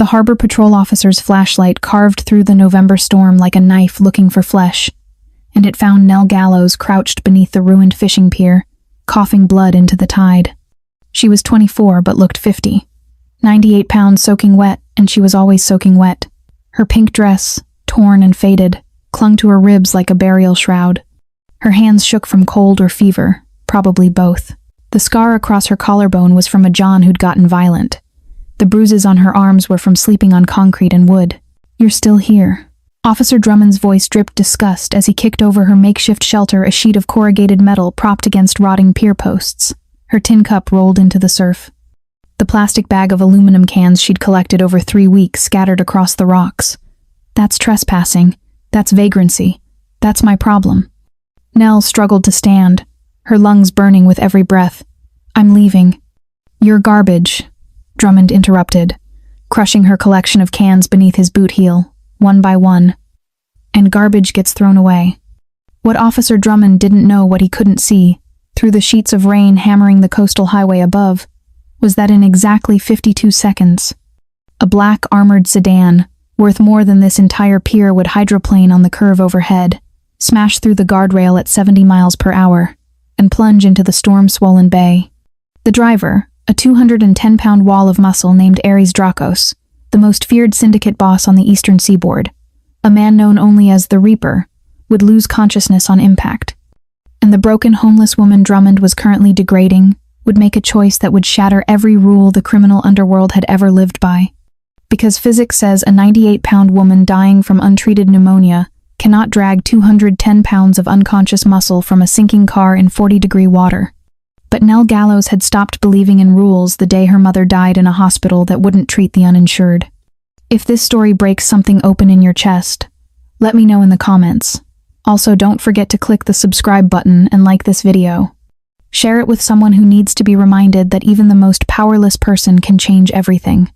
The harbor patrol officer's flashlight carved through the November storm like a knife looking for flesh, and it found Nell Gallows crouched beneath the ruined fishing pier, coughing blood into the tide. She was 24 but looked 50. 98 pounds soaking wet, and she was always soaking wet. Her pink dress, torn and faded, clung to her ribs like a burial shroud. Her hands shook from cold or fever, probably both. The scar across her collarbone was from a John who'd gotten violent. The bruises on her arms were from sleeping on concrete and wood. "You're still here." Officer Drummond's voice dripped disgust as he kicked over her makeshift shelter a sheet of corrugated metal propped against rotting pier posts. Her tin cup rolled into the surf. The plastic bag of aluminum cans she'd collected over 3 weeks scattered across the rocks. "That's trespassing. That's vagrancy. That's my problem." Nell struggled to stand, her lungs burning with every breath. "I'm leaving." "You're garbage," Drummond interrupted, crushing her collection of cans beneath his boot heel, one by one. And garbage gets thrown away. What Officer Drummond didn't know, what he couldn't see, through the sheets of rain hammering the coastal highway above, was that in exactly 52 seconds, a black armored sedan, worth more than this entire pier, would hydroplane on the curve overhead, smash through the guardrail at 70 miles per hour, and plunge into the storm-swollen bay. The driver, a 210-pound wall of muscle named Ares Drakos, the most feared syndicate boss on the eastern seaboard, a man known only as the Reaper, would lose consciousness on impact. And the broken homeless woman Drummond was currently degrading would make a choice that would shatter every rule the criminal underworld had ever lived by. Because physics says a 98-pound woman dying from untreated pneumonia cannot drag 210 pounds of unconscious muscle from a sinking car in 40-degree water. But Nell Gallows had stopped believing in rules the day her mother died in a hospital that wouldn't treat the uninsured. If this story breaks something open in your chest, let me know in the comments. Also, don't forget to click the subscribe button and like this video. Share it with someone who needs to be reminded that even the most powerless person can change everything.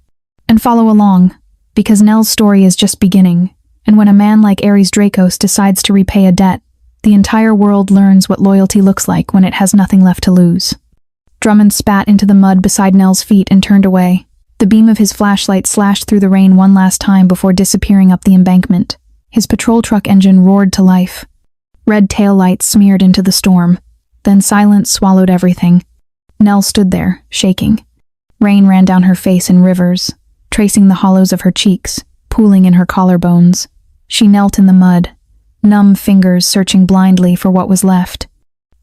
And follow along, because Nell's story is just beginning, and when a man like Ares Drakos decides to repay a debt, the entire world learns what loyalty looks like when it has nothing left to lose. Drummond spat into the mud beside Nell's feet and turned away. The beam of his flashlight slashed through the rain one last time before disappearing up the embankment. His patrol truck engine roared to life. Red taillights smeared into the storm. Then silence swallowed everything. Nell stood there, shaking. Rain ran down her face in rivers, tracing the hollows of her cheeks, pooling in her collarbones. She knelt in the mud, numb fingers searching blindly for what was left.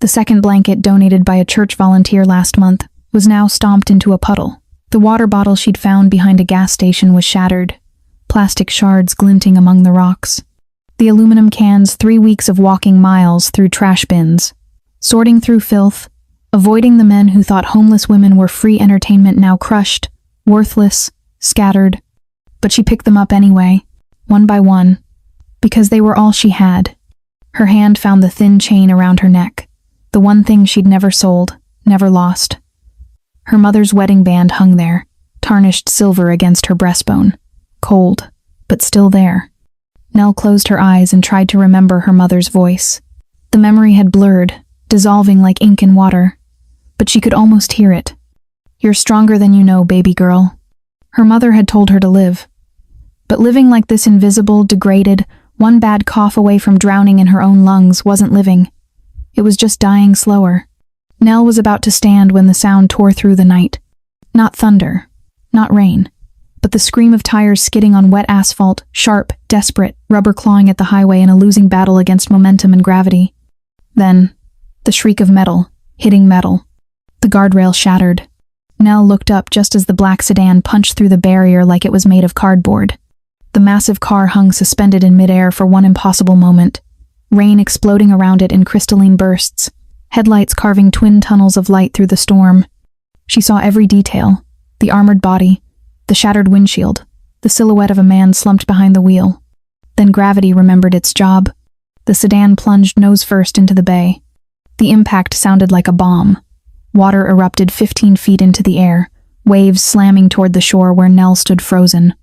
The second blanket donated by a church volunteer last month was now stomped into a puddle. The water bottle she'd found behind a gas station was shattered, plastic shards glinting among the rocks. The aluminum cans, 3 weeks of walking miles through trash bins. Sorting through filth, avoiding the men who thought homeless women were free entertainment, now crushed, worthless, scattered. But she picked them up anyway, one by one, because they were all she had. Her hand found the thin chain around her neck, the one thing she'd never sold, never lost. Her mother's wedding band hung there, tarnished silver against her breastbone, cold, but still there. Nell closed her eyes and tried to remember her mother's voice. The memory had blurred, dissolving like ink in water, but she could almost hear it. "You're stronger than you know, baby girl." Her mother had told her to live. But living like this, invisible, degraded, one bad cough away from drowning in her own lungs, wasn't living. It was just dying slower. Nell was about to stand when the sound tore through the night. Not thunder, not rain, but the scream of tires skidding on wet asphalt, sharp, desperate, rubber clawing at the highway in a losing battle against momentum and gravity. Then, the shriek of metal, hitting metal. The guardrail shattered. Nell looked up just as the black sedan punched through the barrier like it was made of cardboard. The massive car hung suspended in midair for one impossible moment, rain exploding around it in crystalline bursts, headlights carving twin tunnels of light through the storm. She saw every detail, the armored body, the shattered windshield, the silhouette of a man slumped behind the wheel. Then gravity remembered its job. The sedan plunged nose first into the bay. The impact sounded like a bomb. Water erupted 15 feet into the air, waves slamming toward the shore where Nell stood frozen.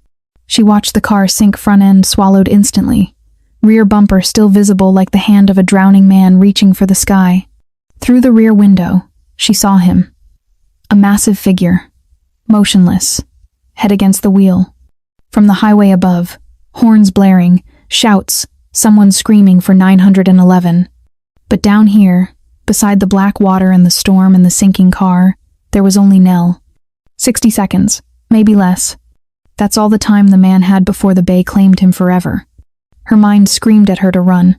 She watched the car sink, front end swallowed instantly, rear bumper still visible like the hand of a drowning man reaching for the sky. Through the rear window, she saw him. A massive figure, motionless, head against the wheel. From the highway above, horns blaring, shouts, someone screaming for 911. But down here, beside the black water and the storm and the sinking car, there was only Nell. 60 seconds, maybe less. That's all the time the man had before the bay claimed him forever. Her mind screamed at her to run.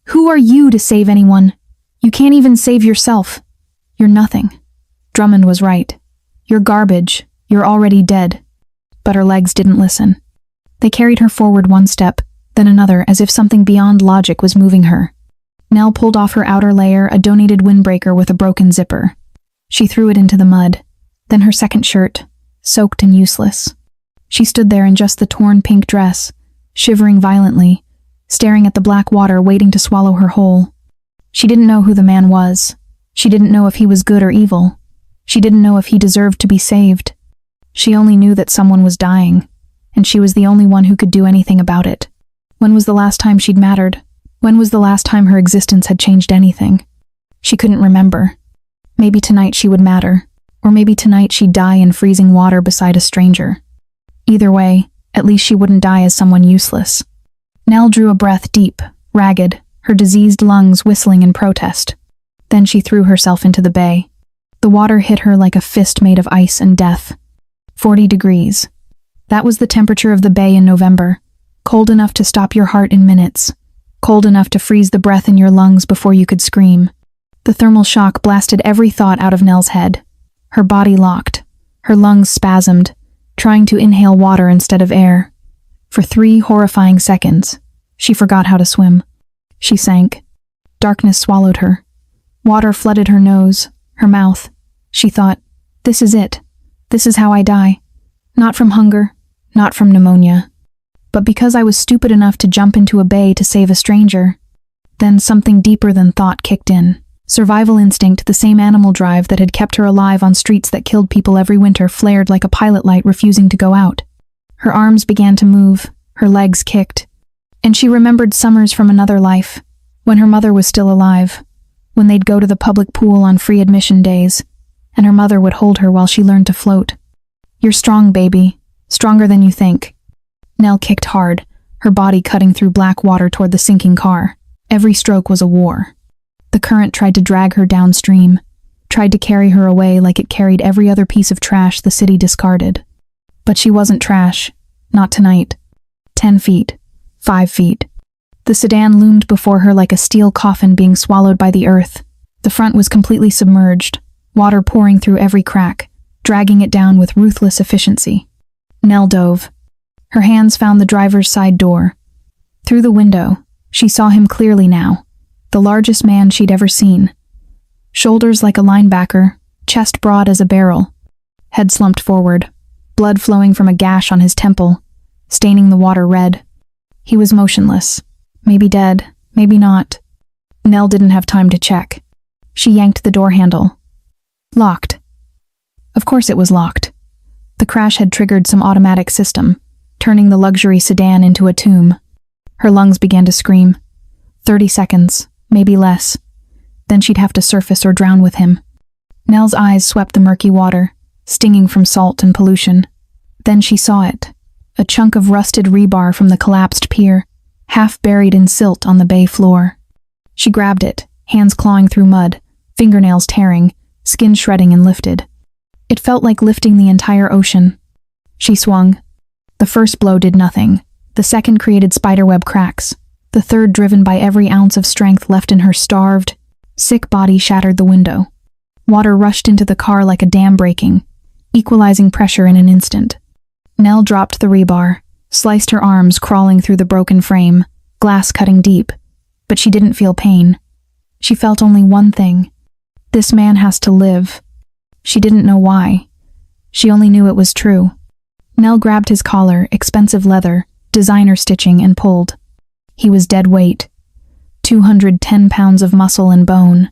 Who are you to save anyone? You can't even save yourself. You're nothing. Drummond was right. You're garbage. You're already dead. But her legs didn't listen. They carried her forward one step, then another, as if something beyond logic was moving her. Nell pulled off her outer layer, a donated windbreaker with a broken zipper. She threw it into the mud, then her second shirt, soaked and useless. She stood there in just the torn pink dress, shivering violently, staring at the black water waiting to swallow her whole. She didn't know who the man was. She didn't know if he was good or evil. She didn't know if he deserved to be saved. She only knew that someone was dying, and she was the only one who could do anything about it. When was the last time she'd mattered? When was the last time her existence had changed anything? She couldn't remember. Maybe tonight she would matter, or maybe tonight she'd die in freezing water beside a stranger. Either way, at least she wouldn't die as someone useless. Nell drew a breath deep, ragged, her diseased lungs whistling in protest. Then she threw herself into the bay. The water hit her like a fist made of ice and death. 40 degrees. That was the temperature of the bay in November. Cold enough to stop your heart in minutes. Cold enough to freeze the breath in your lungs before you could scream. The thermal shock blasted every thought out of Nell's head. Her body locked. Her lungs spasmed, trying to inhale water instead of air. For 3 horrifying seconds, she forgot how to swim. She sank. Darkness swallowed her. Water flooded her nose, her mouth. She thought, this is it. This is how I die. Not from hunger, not from pneumonia. But because I was stupid enough to jump into a bay to save a stranger. Then something deeper than thought kicked in. Survival instinct, the same animal drive that had kept her alive on streets that killed people every winter, flared like a pilot light refusing to go out. Her arms began to move, her legs kicked. And she remembered summers from another life, when her mother was still alive, when they'd go to the public pool on free admission days, and her mother would hold her while she learned to float. You're strong, baby. Stronger than you think. Nell kicked hard, her body cutting through black water toward the sinking car. Every stroke was a war. The current tried to drag her downstream, tried to carry her away like it carried every other piece of trash the city discarded. But she wasn't trash. Not tonight. 10 feet. 5 feet. The sedan loomed before her like a steel coffin being swallowed by the earth. The front was completely submerged, water pouring through every crack, dragging it down with ruthless efficiency. Nell dove. Her hands found the driver's side door. Through the window, she saw him clearly now, the largest man she'd ever seen. Shoulders like a linebacker, chest broad as a barrel. Head slumped forward, blood flowing from a gash on his temple, staining the water red. He was motionless. Maybe dead, maybe not. Nell didn't have time to check. She yanked the door handle. Locked. Of course it was locked. The crash had triggered some automatic system, turning the luxury sedan into a tomb. Her lungs began to scream. 30 seconds, maybe less. Then she'd have to surface or drown with him. Nell's eyes swept the murky water, stinging from salt and pollution. Then she saw it. A chunk of rusted rebar from the collapsed pier, half buried in silt on the bay floor. She grabbed it, hands clawing through mud, fingernails tearing, skin shredding, and lifted. It felt like lifting the entire ocean. She swung. The first blow did nothing. The second created spiderweb cracks. The third, driven by every ounce of strength left in her starved, sick body, shattered the window. Water rushed into the car like a dam breaking, equalizing pressure in an instant. Nell dropped the rebar, sliced her arms, crawling through the broken frame, glass cutting deep, but she didn't feel pain. She felt only one thing. This man has to live. She didn't know why. She only knew it was true. Nell grabbed his collar, expensive leather, designer stitching, and pulled. He was dead weight. 210 pounds of muscle and bone.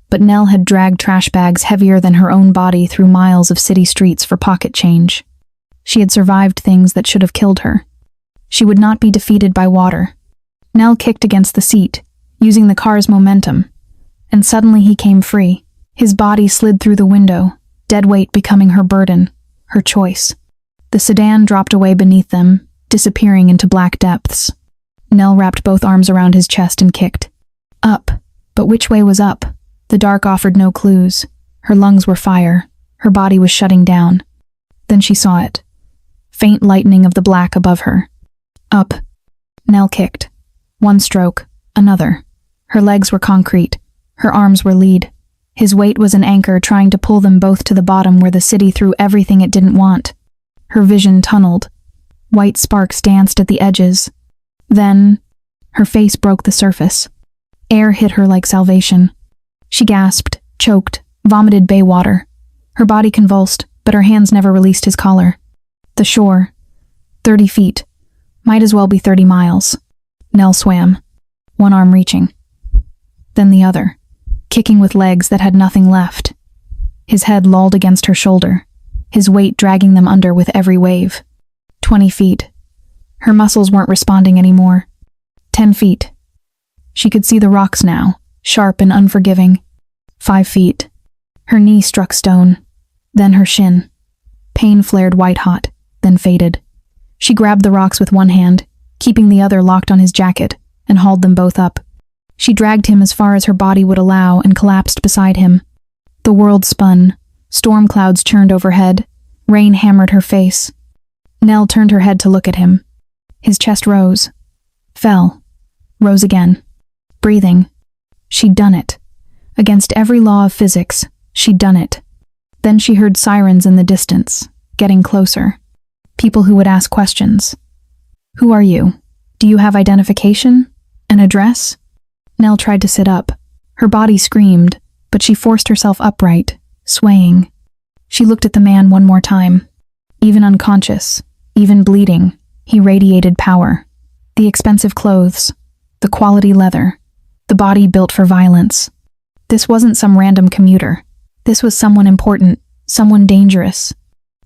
But Nell had dragged trash bags heavier than her own body through miles of city streets for pocket change. She had survived things that should have killed her. She would not be defeated by water. Nell kicked against the seat, using the car's momentum. And suddenly he came free. His body slid through the window, dead weight becoming her burden, her choice. The sedan dropped away beneath them, disappearing into black depths. Nell wrapped both arms around his chest and kicked. Up. But which way was up? The dark offered no clues. Her lungs were fire. Her body was shutting down. Then she saw it. Faint lightening of the black above her. Up. Nell kicked. One stroke. Another. Her legs were concrete. Her arms were lead. His weight was an anchor trying to pull them both to the bottom where the city threw everything it didn't want. Her vision tunneled. White sparks danced at the edges. Then, her face broke the surface. Air hit her like salvation. She gasped, choked, vomited bay water. Her body convulsed, but her hands never released his collar. The shore. 30 feet. Might as well be 30 miles. Nell swam, one arm reaching. Then the other, kicking with legs that had nothing left. His head lolled against her shoulder, his weight dragging them under with every wave. 20 feet. Her muscles weren't responding anymore. 10 feet. She could see the rocks now, sharp and unforgiving. 5 feet. Her knee struck stone, then her shin. Pain flared white-hot, then faded. She grabbed the rocks with one hand, keeping the other locked on his jacket, and hauled them both up. She dragged him as far as her body would allow and collapsed beside him. The world spun. Storm clouds churned overhead. Rain hammered her face. Nell turned her head to look at him. His chest rose. Fell. Rose again. Breathing. She'd done it. Against every law of physics, she'd done it. Then she heard sirens in the distance, getting closer. People who would ask questions. Who are you? Do you have identification? An address? Nell tried to sit up. Her body screamed, but she forced herself upright, swaying. She looked at the man one more time. Even unconscious, even bleeding, he radiated power. The expensive clothes, the quality leather, the body built for violence. This wasn't some random commuter. This was someone important, someone dangerous,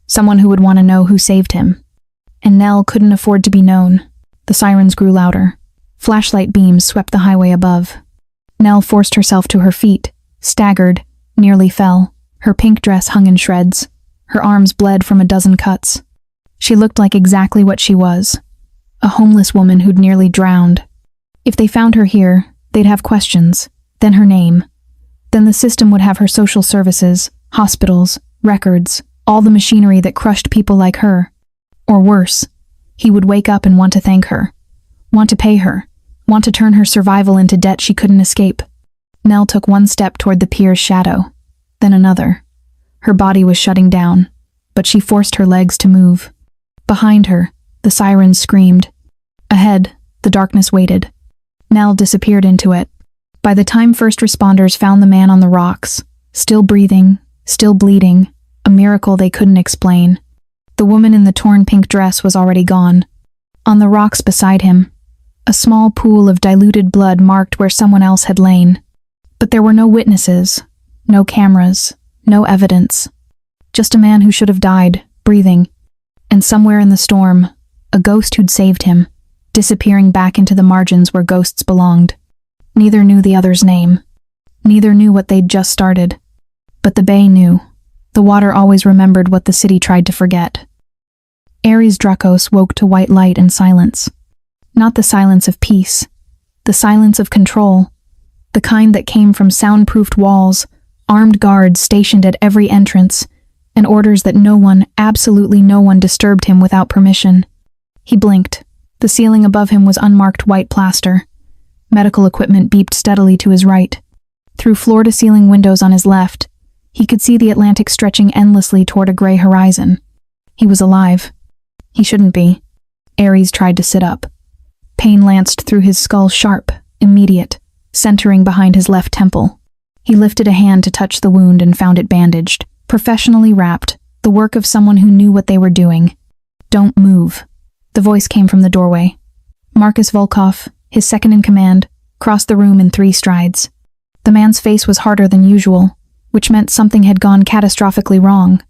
someone who would want to know who saved him. And Nell couldn't afford to be known. The sirens grew louder. Flashlight beams swept the highway above. Nell forced herself to her feet, staggered, nearly fell. Her pink dress hung in shreds. Her arms bled from a dozen cuts. She looked like exactly what she was. A homeless woman who'd nearly drowned. If they found her here, they'd have questions. Then her name. Then the system would have her social services, hospitals, records, all the machinery that crushed people like her. Or worse, he would wake up and want to thank her. Want to pay her. Want to turn her survival into debt she couldn't escape. Nell took one step toward the pier's shadow. Then another. Her body was shutting down, but she forced her legs to move. Behind her, the sirens screamed. Ahead, the darkness waited. Nell disappeared into it. By the time first responders found the man on the rocks, still breathing, still bleeding, a miracle they couldn't explain, the woman in the torn pink dress was already gone. On the rocks beside him, a small pool of diluted blood marked where someone else had lain. But there were no witnesses, no cameras, no evidence. Just a man who should have died, breathing. And somewhere in the storm, a ghost who'd saved him, disappearing back into the margins where ghosts belonged. Neither knew the other's name. Neither knew what they'd just started. But the bay knew. The water always remembered what the city tried to forget. Ares Dracos woke to white light and silence. Not the silence of peace. The silence of control. The kind that came from soundproofed walls, armed guards stationed at every entrance, and orders that no one, absolutely no one, disturbed him without permission. He blinked. The ceiling above him was unmarked white plaster. Medical equipment beeped steadily to his right. Through floor-to-ceiling windows on his left, he could see the Atlantic stretching endlessly toward a gray horizon. He was alive. He shouldn't be. Ares tried to sit up. Pain lanced through his skull sharp, immediate, centering behind his left temple. He lifted a hand to touch the wound and found it bandaged, professionally wrapped, the work of someone who knew what they were doing. Don't move. The voice came from the doorway. Marcus Volkov, his second in command, crossed the room in 3 strides. The man's face was harder than usual, which meant something had gone catastrophically wrong.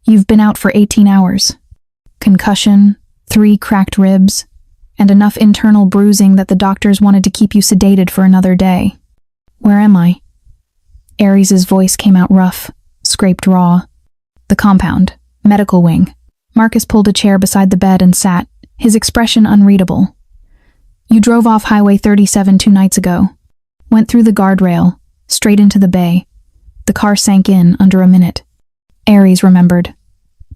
You've been out for 18 hours. Concussion, 3 cracked ribs, and enough internal bruising that the doctors wanted to keep you sedated for another day. Where am I? Ares's voice came out rough, scraped raw. The compound, medical wing. Marcus pulled a chair beside the bed and sat, his expression unreadable. You drove off Highway 37 2 nights ago. Went through the guardrail, straight into the bay. The car sank in under a minute. Aries remembered.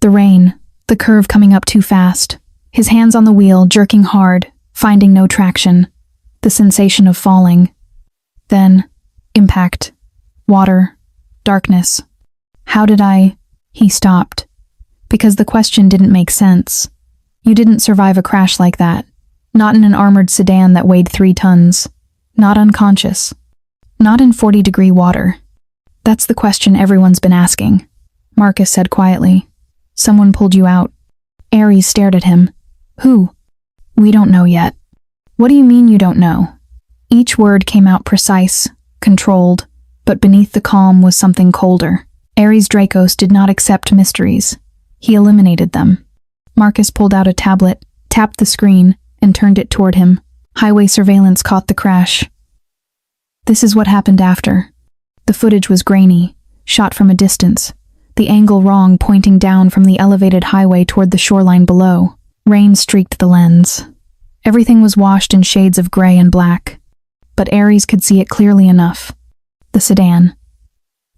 The rain, the curve coming up too fast. His hands on the wheel, jerking hard, finding no traction. The sensation of falling. Then, impact. Water. Darkness. How did I... He stopped. Because the question didn't make sense. You didn't survive a crash like that. Not in an armored sedan that weighed 3 tons. Not unconscious. Not in 40-degree water. That's the question everyone's been asking, Marcus said quietly. Someone pulled you out. Aries stared at him. Who? We don't know yet. What do you mean you don't know? Each word came out precise, controlled, but beneath the calm was something colder. Aries Dracos did not accept mysteries. He eliminated them. Marcus pulled out a tablet, tapped the screen, and turned it toward him. Highway surveillance caught the crash. This is what happened after. The footage was grainy, shot from a distance. The angle wrong, pointing down from the elevated highway toward the shoreline below. Rain streaked the lens. Everything was washed in shades of gray and black. But Aries could see it clearly enough. The sedan.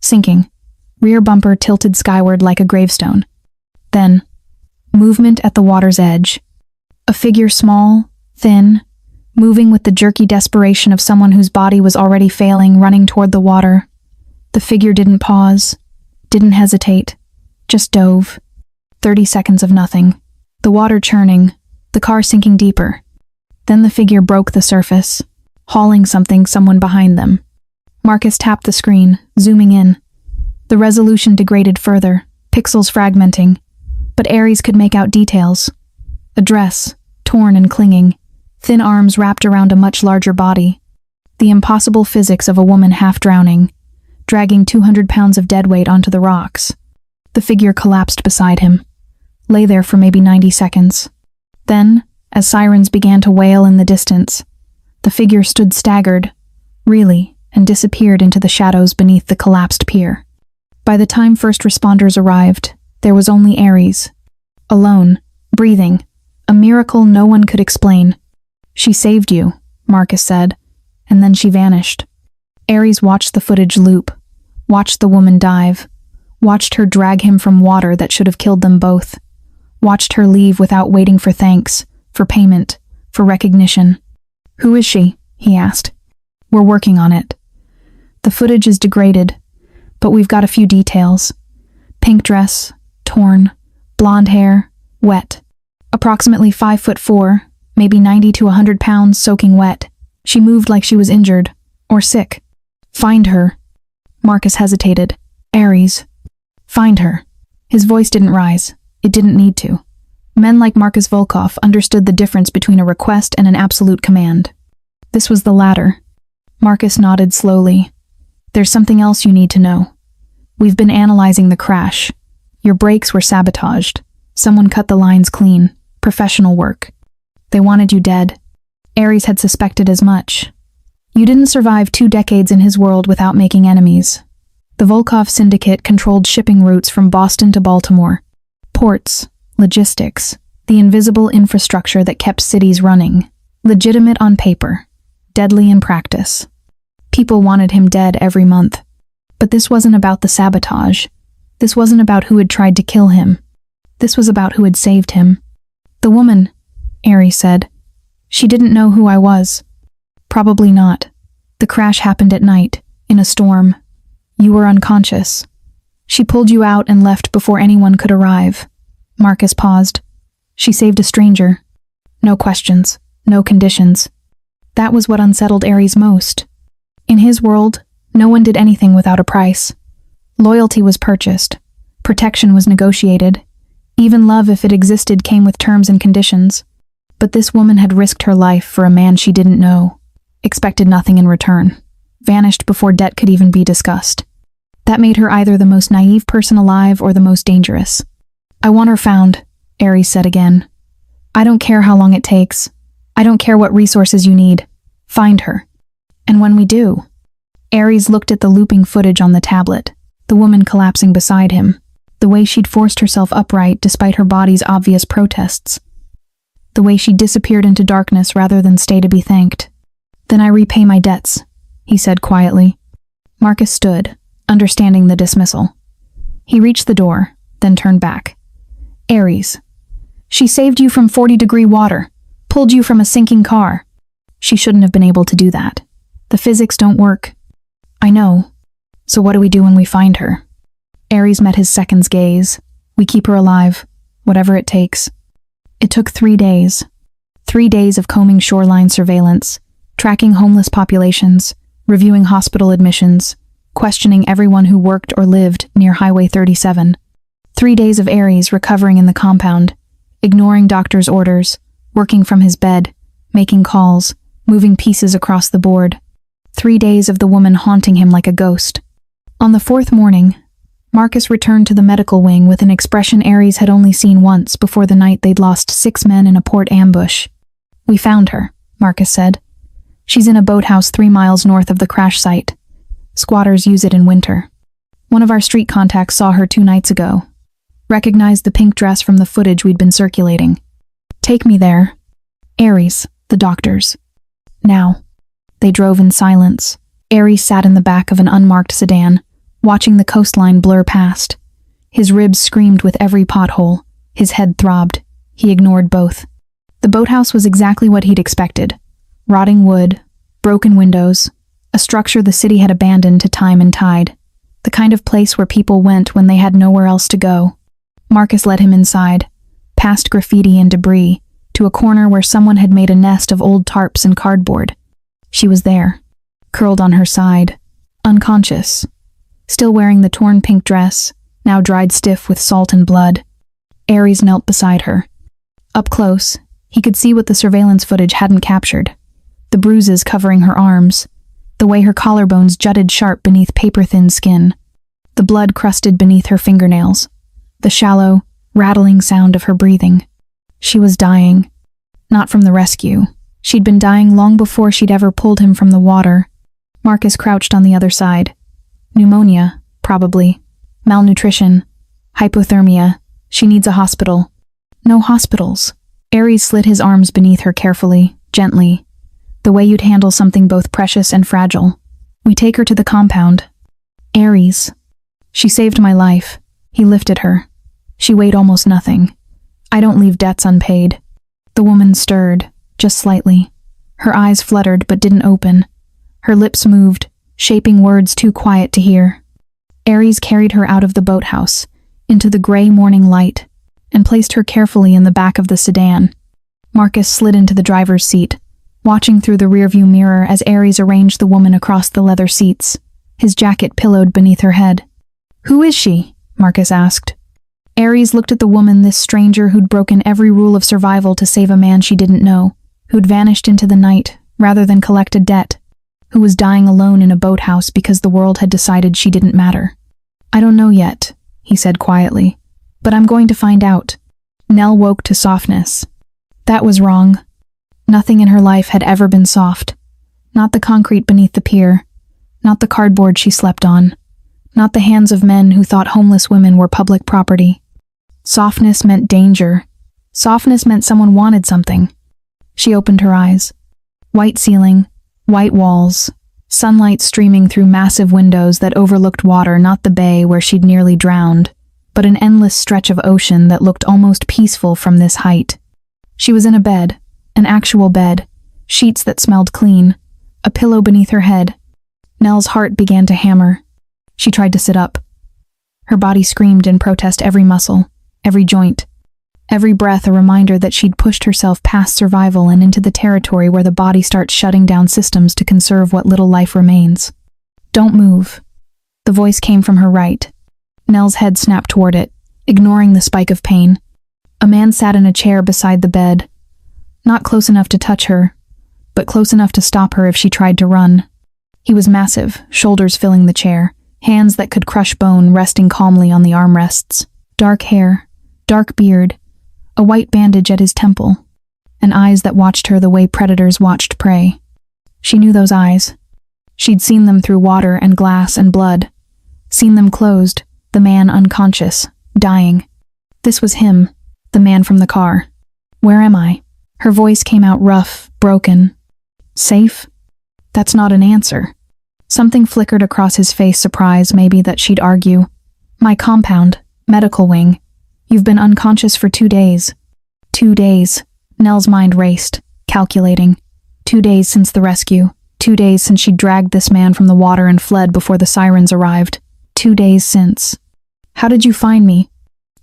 Sinking. Rear bumper tilted skyward like a gravestone. Then, movement at the water's edge. A figure small, thin, moving with the jerky desperation of someone whose body was already failing, running toward the water. The figure didn't pause, didn't hesitate, just dove. 30 seconds of nothing. The water churning, the car sinking deeper. Then the figure broke the surface, hauling someone behind them. Marcus tapped the screen, zooming in. The resolution degraded further, pixels fragmenting, but Aries could make out details. A dress, torn and clinging, thin arms wrapped around a much larger body. The impossible physics of a woman half drowning, dragging 200 pounds of dead weight onto the rocks. The figure collapsed beside him, lay there for maybe 90 seconds. Then, as sirens began to wail in the distance, the figure stood staggered, really, and disappeared into the shadows beneath the collapsed pier. By the time first responders arrived, there was only Aries. Alone, breathing, a miracle no one could explain. She saved you, Marcus said, and then she vanished. Aries watched the footage loop, watched the woman dive, watched her drag him from water that should have killed them both, watched her leave without waiting for thanks, for payment, for recognition. Who is she? He asked. We're working on it. The footage is degraded, but we've got a few details. Pink dress, torn, blonde hair, wet. Approximately 5'4", maybe 90 to 100 pounds soaking wet. She moved like she was injured, or sick. Find her. Marcus hesitated. Aries. Find her. His voice didn't rise. It didn't need to. Men like Marcus Volkov understood the difference between a request and an absolute command. This was the latter. Marcus nodded slowly. There's something else you need to know. We've been analyzing the crash. Your brakes were sabotaged. Someone cut the lines clean. Professional work. They wanted you dead. Aries had suspected as much. You didn't survive 2 decades in his world without making enemies. The Volkov syndicate controlled shipping routes from Boston to Baltimore. Ports, logistics, the invisible infrastructure that kept cities running. Legitimate on paper, deadly in practice. People wanted him dead every month. But this wasn't about the sabotage. This wasn't about who had tried to kill him. This was about who had saved him. The woman, Aries said. She didn't know who I was. Probably not. The crash happened at night, in a storm. You were unconscious. She pulled you out and left before anyone could arrive. Marcus paused. She saved a stranger. No questions, no conditions. That was what unsettled Aries most. In his world, no one did anything without a price. Loyalty was purchased. Protection was negotiated. Even love, if it existed, came with terms and conditions. But this woman had risked her life for a man she didn't know, expected nothing in return, vanished before debt could even be discussed. That made her either the most naive person alive or the most dangerous. I want her found, Aries said again. I don't care how long it takes. I don't care what resources you need. Find her. And when we do... Aries looked at the looping footage on the tablet, the woman collapsing beside him. The way she'd forced herself upright despite her body's obvious protests. The way she disappeared into darkness rather than stay to be thanked. "Then I repay my debts," he said quietly. Marcus stood, understanding the dismissal. He reached the door, then turned back. "Aries. She saved you from 40-degree water, pulled you from a sinking car. She shouldn't have been able to do that. The physics don't work." "I know. So what do we do when we find her?" Aries met his second's gaze. "We keep her alive, whatever it takes." It took 3 days. 3 days of combing shoreline surveillance, tracking homeless populations, reviewing hospital admissions, questioning everyone who worked or lived near Highway 37. 3 days of Aries recovering in the compound, ignoring doctor's orders, working from his bed, making calls, moving pieces across the board. 3 days of the woman haunting him like a ghost. On the 4th morning, Marcus returned to the medical wing with an expression Aries had only seen once before the night they'd lost 6 men in a port ambush. "We found her," Marcus said. "She's in a boathouse 3 miles north of the crash site. Squatters use it in winter. One of our street contacts saw her 2 nights ago. Recognized the pink dress from the footage we'd been circulating. Take me there. Aries, the doctors. Now." They drove in silence. Aries sat in the back of an unmarked sedan, watching the coastline blur past. His ribs screamed with every pothole. His head throbbed. He ignored both. The boathouse was exactly what he'd expected. Rotting wood, broken windows, a structure the city had abandoned to time and tide. The kind of place where people went when they had nowhere else to go. Marcus led him inside, past graffiti and debris, to a corner where someone had made a nest of old tarps and cardboard. She was there, curled on her side, unconscious, still wearing the torn pink dress, now dried stiff with salt and blood. Aries knelt beside her. Up close, he could see what the surveillance footage hadn't captured. The bruises covering her arms, the way her collarbones jutted sharp beneath paper-thin skin, the blood crusted beneath her fingernails, the shallow, rattling sound of her breathing. She was dying. Not from the rescue. She'd been dying long before she'd ever pulled him from the water. Marcus crouched on the other side. Pneumonia, probably. Malnutrition. Hypothermia. She needs a hospital. No hospitals. Aries slid his arms beneath her carefully, gently. The way you'd handle something both precious and fragile. "We take her to the compound." "Aries. She saved my life." He lifted her. She weighed almost nothing. "I don't leave debts unpaid." The woman stirred, just slightly. Her eyes fluttered but didn't open. Her lips moved, shaping words too quiet to hear. Aries carried her out of the boathouse, into the gray morning light, and placed her carefully in the back of the sedan. Marcus slid into the driver's seat, watching through the rearview mirror as Aries arranged the woman across the leather seats, his jacket pillowed beneath her head. "Who is she?" Marcus asked. Aries looked at the woman, this stranger who'd broken every rule of survival to save a man she didn't know, who'd vanished into the night rather than collect a debt, who was dying alone in a boathouse because the world had decided she didn't matter. "I don't know yet," he said quietly, "but I'm going to find out." Nell woke to softness. That was wrong. Nothing in her life had ever been soft. Not the concrete beneath the pier, not the cardboard she slept on, not the hands of men who thought homeless women were public property. Softness meant danger. Softness meant someone wanted something. She opened her eyes. White ceiling, white walls, sunlight streaming through massive windows that overlooked water, not the bay where she'd nearly drowned, but an endless stretch of ocean that looked almost peaceful from this height. She was in a bed, an actual bed, sheets that smelled clean, a pillow beneath her head. Nell's heart began to hammer. She tried to sit up. Her body screamed in protest, every muscle, every joint, every breath a reminder that she'd pushed herself past survival and into the territory where the body starts shutting down systems to conserve what little life remains. "Don't move." The voice came from her right. Nell's head snapped toward it, ignoring the spike of pain. A man sat in a chair beside the bed, not close enough to touch her, but close enough to stop her if she tried to run. He was massive, shoulders filling the chair, hands that could crush bone resting calmly on the armrests. Dark hair, dark beard, a white bandage at his temple, and eyes that watched her the way predators watched prey. She knew those eyes. She'd seen them through water and glass and blood. Seen them closed, the man unconscious, dying. This was him, the man from the car. Where am I? Her voice came out rough, broken. Safe? That's not an answer. Something flickered across his face, surprise maybe that she'd argue. My compound, medical wing. You've been unconscious for 2 days. 2 days. Nell's mind raced, calculating. 2 days since the rescue. 2 days since she dragged this man from the water and fled before the sirens arrived. 2 days since. How did you find me?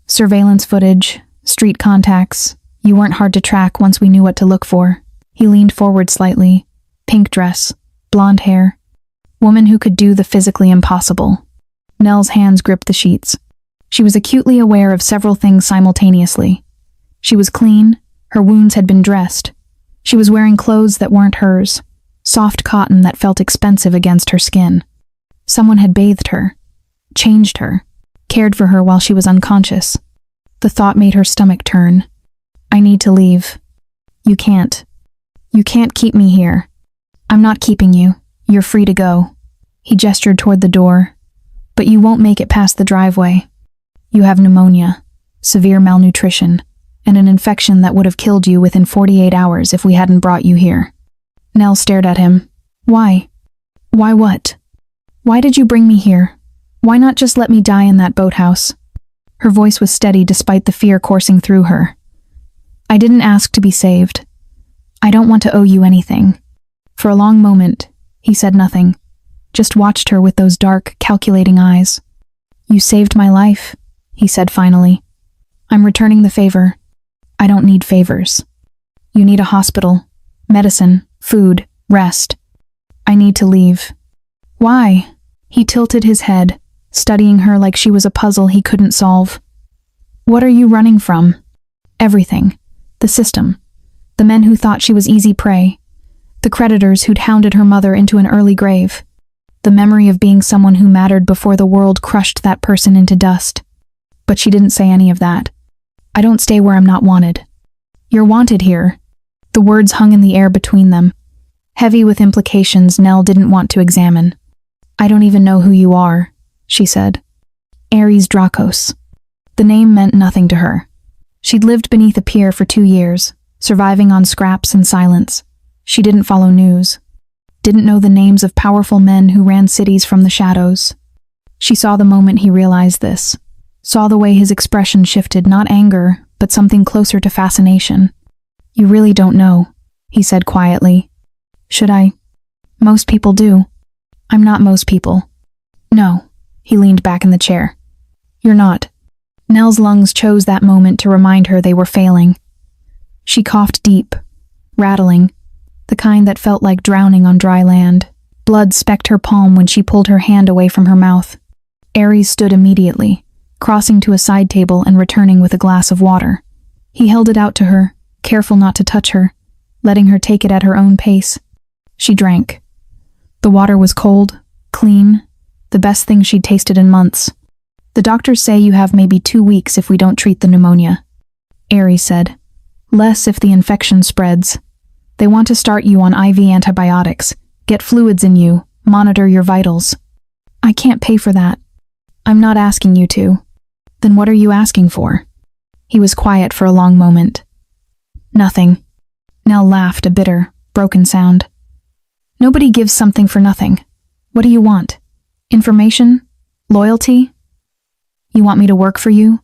Surveillance footage, street contacts. You weren't hard to track once we knew what to look for. He leaned forward slightly. Pink dress, blonde hair. Woman who could do the physically impossible. Nell's hands gripped the sheets. She was acutely aware of several things simultaneously. She was clean, her wounds had been dressed. She was wearing clothes that weren't hers, soft cotton that felt expensive against her skin. Someone had bathed her, changed her, cared for her while she was unconscious. The thought made her stomach turn. I need to leave. You can't. You can't keep me here. I'm not keeping you. You're free to go. He gestured toward the door. But you won't make it past the driveway. You have pneumonia, severe malnutrition, and an infection that would have killed you within 48 hours if we hadn't brought you here. Nell stared at him. Why? Why what? Why did you bring me here? Why not just let me die in that boathouse? Her voice was steady despite the fear coursing through her. I didn't ask to be saved. I don't want to owe you anything. For a long moment, he said nothing, just watched her with those dark, calculating eyes. You saved my life, he said finally. I'm returning the favor. I don't need favors. You need a hospital, medicine, food, rest. I need to leave. Why? He tilted his head, studying her like she was a puzzle he couldn't solve. What are you running from? Everything. The system. The men who thought she was easy prey. The creditors who'd hounded her mother into an early grave. The memory of being someone who mattered before the world crushed that person into dust. But she didn't say any of that. I don't stay where I'm not wanted. You're wanted here. The words hung in the air between them, heavy with implications Nell didn't want to examine. I don't even know who you are, she said. Ares Drakos. The name meant nothing to her. She'd lived beneath a pier for 2 years, surviving on scraps and silence. She didn't follow news. Didn't know the names of powerful men who ran cities from the shadows. She saw the moment he realized this. Saw the way his expression shifted, not anger, but something closer to fascination. You really don't know, he said quietly. Should I? Most people do. I'm not most people. No, he leaned back in the chair. You're not. Nell's lungs chose that moment to remind her they were failing. She coughed deep, rattling, the kind that felt like drowning on dry land. Blood specked her palm when she pulled her hand away from her mouth. Ares stood immediately, crossing to a side table and returning with a glass of water. He held it out to her, careful not to touch her, letting her take it at her own pace. She drank. The water was cold, clean, the best thing she'd tasted in months. The doctors say you have maybe 2 weeks if we don't treat the pneumonia, Ares said. Less if the infection spreads. They want to start you on IV antibiotics, get fluids in you, monitor your vitals. I can't pay for that. I'm not asking you to. Then what are you asking for? He was quiet for a long moment. Nothing. Nell laughed, a bitter, broken sound. Nobody gives something for nothing. What do you want? Information? Loyalty? You want me to work for you?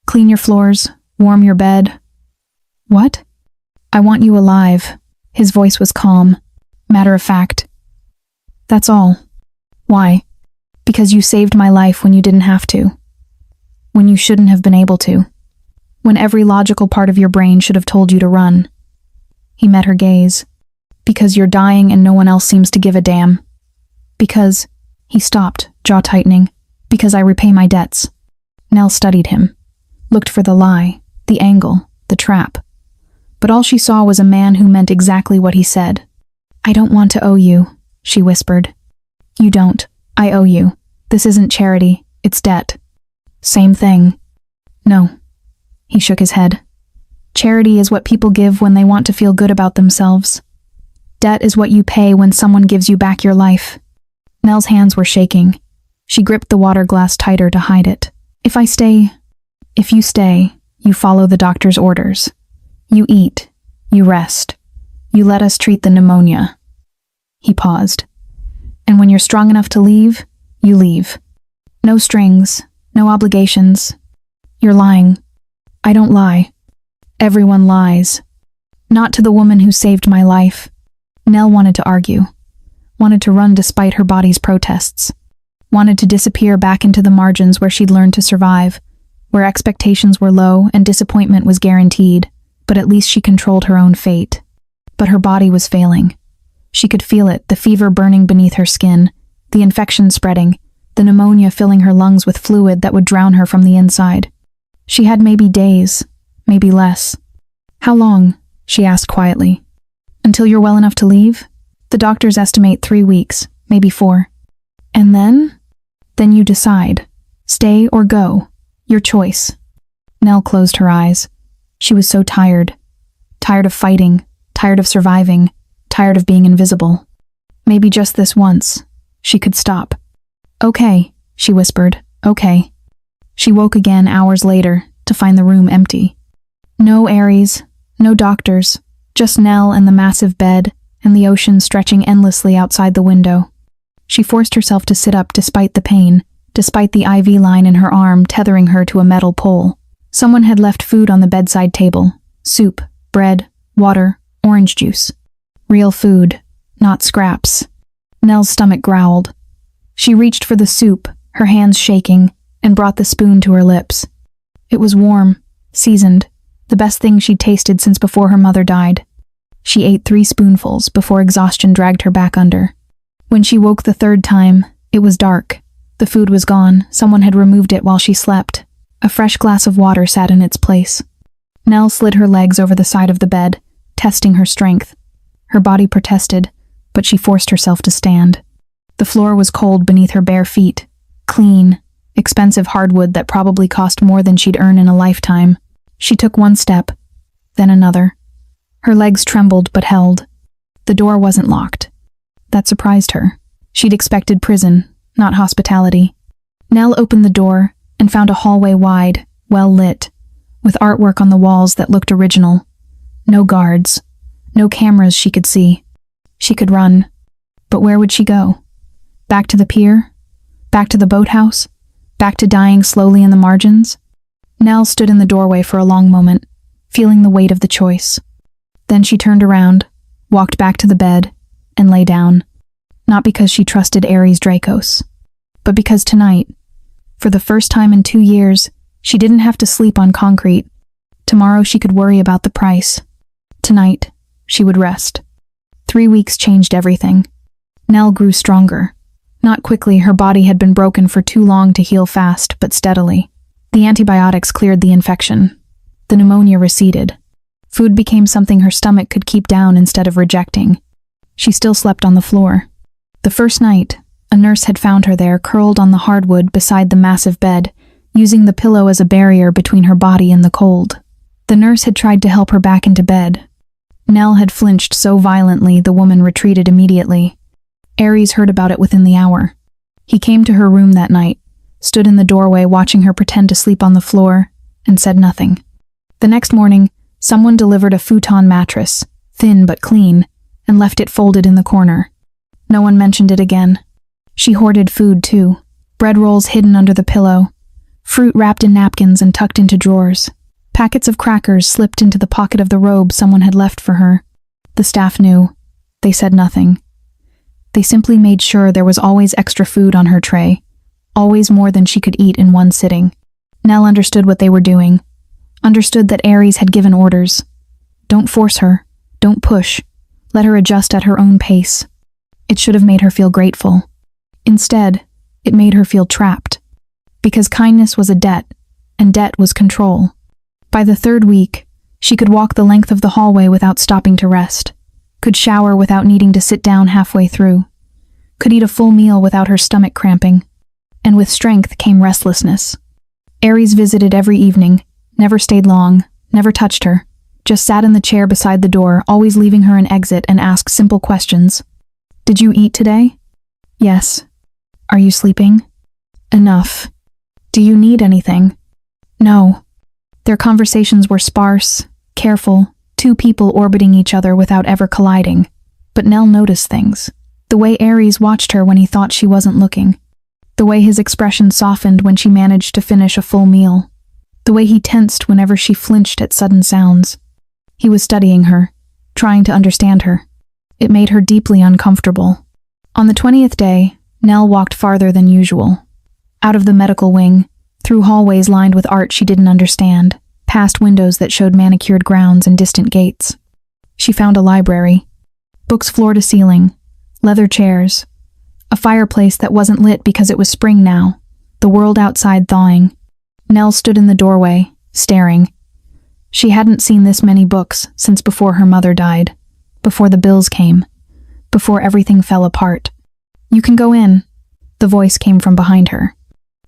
Clean your floors? Warm your bed? What? I want you alive. His voice was calm, matter of fact. That's all. Why? Because you saved my life when you didn't have to. When you shouldn't have been able to. When every logical part of your brain should have told you to run. He met her gaze. Because you're dying and no one else seems to give a damn. Because, he stopped, jaw tightening. Because I repay my debts. Nell studied him. Looked for the lie, the angle, the trap. But all she saw was a man who meant exactly what he said. I don't want to owe you, she whispered. You don't. I owe you. This isn't charity, it's debt. Same thing. No. He shook his head. Charity is what people give when they want to feel good about themselves. Debt is what you pay when someone gives you back your life. Nell's hands were shaking. She gripped the water glass tighter to hide it. If you stay, you follow the doctor's orders. You eat, you rest, you let us treat the pneumonia." He paused. "And when you're strong enough to leave, you leave. No strings, no obligations. You're lying." "I don't lie. Everyone lies. Not to the woman who saved my life." Nell wanted to argue, wanted to run despite her body's protests, wanted to disappear back into the margins where she'd learned to survive, where expectations were low and disappointment was guaranteed, but at least she controlled her own fate. But her body was failing. She could feel it, the fever burning beneath her skin, the infection spreading, the pneumonia filling her lungs with fluid that would drown her from the inside. She had maybe days, maybe less. "How long?" she asked quietly. "Until you're well enough to leave? The doctors estimate 3 weeks, maybe 4. And then? Then you decide. Stay or go. Your choice." Nell closed her eyes. She was so tired. Tired of fighting, tired of surviving, tired of being invisible. Maybe just this once, she could stop. "Okay," she whispered. "Okay." She woke again hours later to find the room empty. No Aries, no doctors, just Nell and the massive bed and the ocean stretching endlessly outside the window. She forced herself to sit up despite the pain, despite the IV line in her arm tethering her to a metal pole. Someone had left food on the bedside table. Soup, bread, water, orange juice. Real food, not scraps. Nell's stomach growled. She reached for the soup, her hands shaking, and brought the spoon to her lips. It was warm, seasoned, the best thing she'd tasted since before her mother died. She ate 3 spoonfuls before exhaustion dragged her back under. When she woke the 3rd time, it was dark. The food was gone, someone had removed it while she slept. A fresh glass of water sat in its place. Nell slid her legs over the side of the bed, testing her strength. Her body protested, but she forced herself to stand. The floor was cold beneath her bare feet. Clean, expensive hardwood that probably cost more than she'd earn in a lifetime. She took 1 step, then another. Her legs trembled but held. The door wasn't locked. That surprised her. She'd expected prison, not hospitality. Nell opened the door and found a hallway wide, well lit, with artwork on the walls that looked original. No guards, no cameras she could see. She could run. But where would she go? Back to the pier? Back to the boathouse? Back to dying slowly in the margins? Nell stood in the doorway for a long moment, feeling the weight of the choice. Then she turned around, walked back to the bed, and lay down. Not because she trusted Ares Dracos, but because tonight, for the first time in 2 years, she didn't have to sleep on concrete. Tomorrow she could worry about the price. Tonight, she would rest. 3 weeks changed everything. Nell grew stronger. Not quickly, her body had been broken for too long to heal fast, but steadily. The antibiotics cleared the infection. The pneumonia receded. Food became something her stomach could keep down instead of rejecting. She still slept on the floor. The first night, a nurse had found her there, curled on the hardwood beside the massive bed, using the pillow as a barrier between her body and the cold. The nurse had tried to help her back into bed. Nell had flinched so violently the woman retreated immediately. Ares heard about it within the hour. He came to her room that night, stood in the doorway watching her pretend to sleep on the floor, and said nothing. The next morning, someone delivered a futon mattress, thin but clean, and left it folded in the corner. No one mentioned it again. She hoarded food too, bread rolls hidden under the pillow, fruit wrapped in napkins and tucked into drawers, packets of crackers slipped into the pocket of the robe someone had left for her. The staff knew. They said nothing. They simply made sure there was always extra food on her tray, always more than she could eat in one sitting. Nell understood what they were doing, understood that Ares had given orders. Don't force her, don't push, let her adjust at her own pace. It should have made her feel grateful. Instead, it made her feel trapped. Because kindness was a debt, and debt was control. By the 3rd week, she could walk the length of the hallway without stopping to rest, could shower without needing to sit down halfway through, could eat a full meal without her stomach cramping. And with strength came restlessness. Ares visited every evening, never stayed long, never touched her, just sat in the chair beside the door, always leaving her an exit, and asked simple questions. Did you eat today? Yes. Are you sleeping? Enough. Do you need anything? No. Their conversations were sparse, careful, two people orbiting each other without ever colliding. But Nell noticed things. The way Aries watched her when he thought she wasn't looking. The way his expression softened when she managed to finish a full meal. The way he tensed whenever she flinched at sudden sounds. He was studying her, trying to understand her. It made her deeply uncomfortable. On the 20th day, Nell walked farther than usual. Out of the medical wing, through hallways lined with art she didn't understand, past windows that showed manicured grounds and distant gates. She found a library. Books floor to ceiling, leather chairs, a fireplace that wasn't lit because it was spring now, the world outside thawing. Nell stood in the doorway, staring. She hadn't seen this many books since before her mother died, before the bills came, before everything fell apart. You can go in, the voice came from behind her.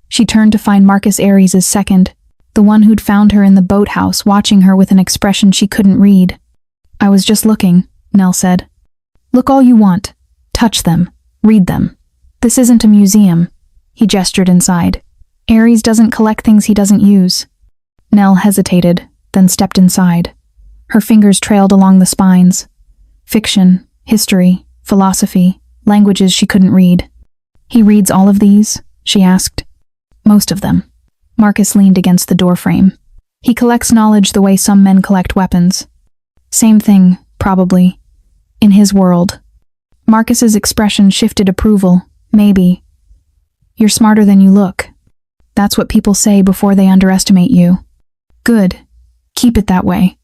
She turned to find Marcus Aries' second, the one who'd found her in the boathouse, watching her with an expression she couldn't read. I was just looking, Nell said. Look all you want. Touch them. Read them. This isn't a museum. He gestured inside. Aries doesn't collect things he doesn't use. Nell hesitated, then stepped inside. Her fingers trailed along the spines. Fiction, history, philosophy, languages she couldn't read. He reads all of these? She asked. Most of them. Marcus leaned against the doorframe. He collects knowledge the way some men collect weapons. Same thing, probably. In his world. Marcus's expression shifted approval. Maybe. You're smarter than you look. That's what people say before they underestimate you. Good. Keep it that way.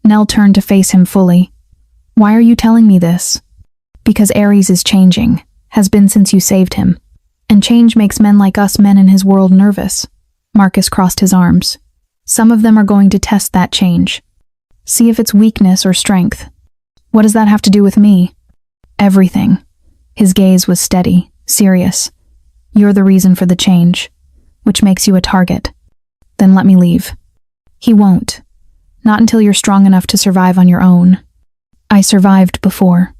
Nell turned to face him fully. Why are you telling me this? Because Aries is changing. Has been since you saved him. And change makes men like us men in his world nervous. Marcus crossed his arms. Some of them are going to test that change. See if it's weakness or strength. What does that have to do with me? Everything. His gaze was steady, serious. You're the reason for the change, which makes you a target. Then let me leave. He won't. Not until you're strong enough to survive on your own. I survived before.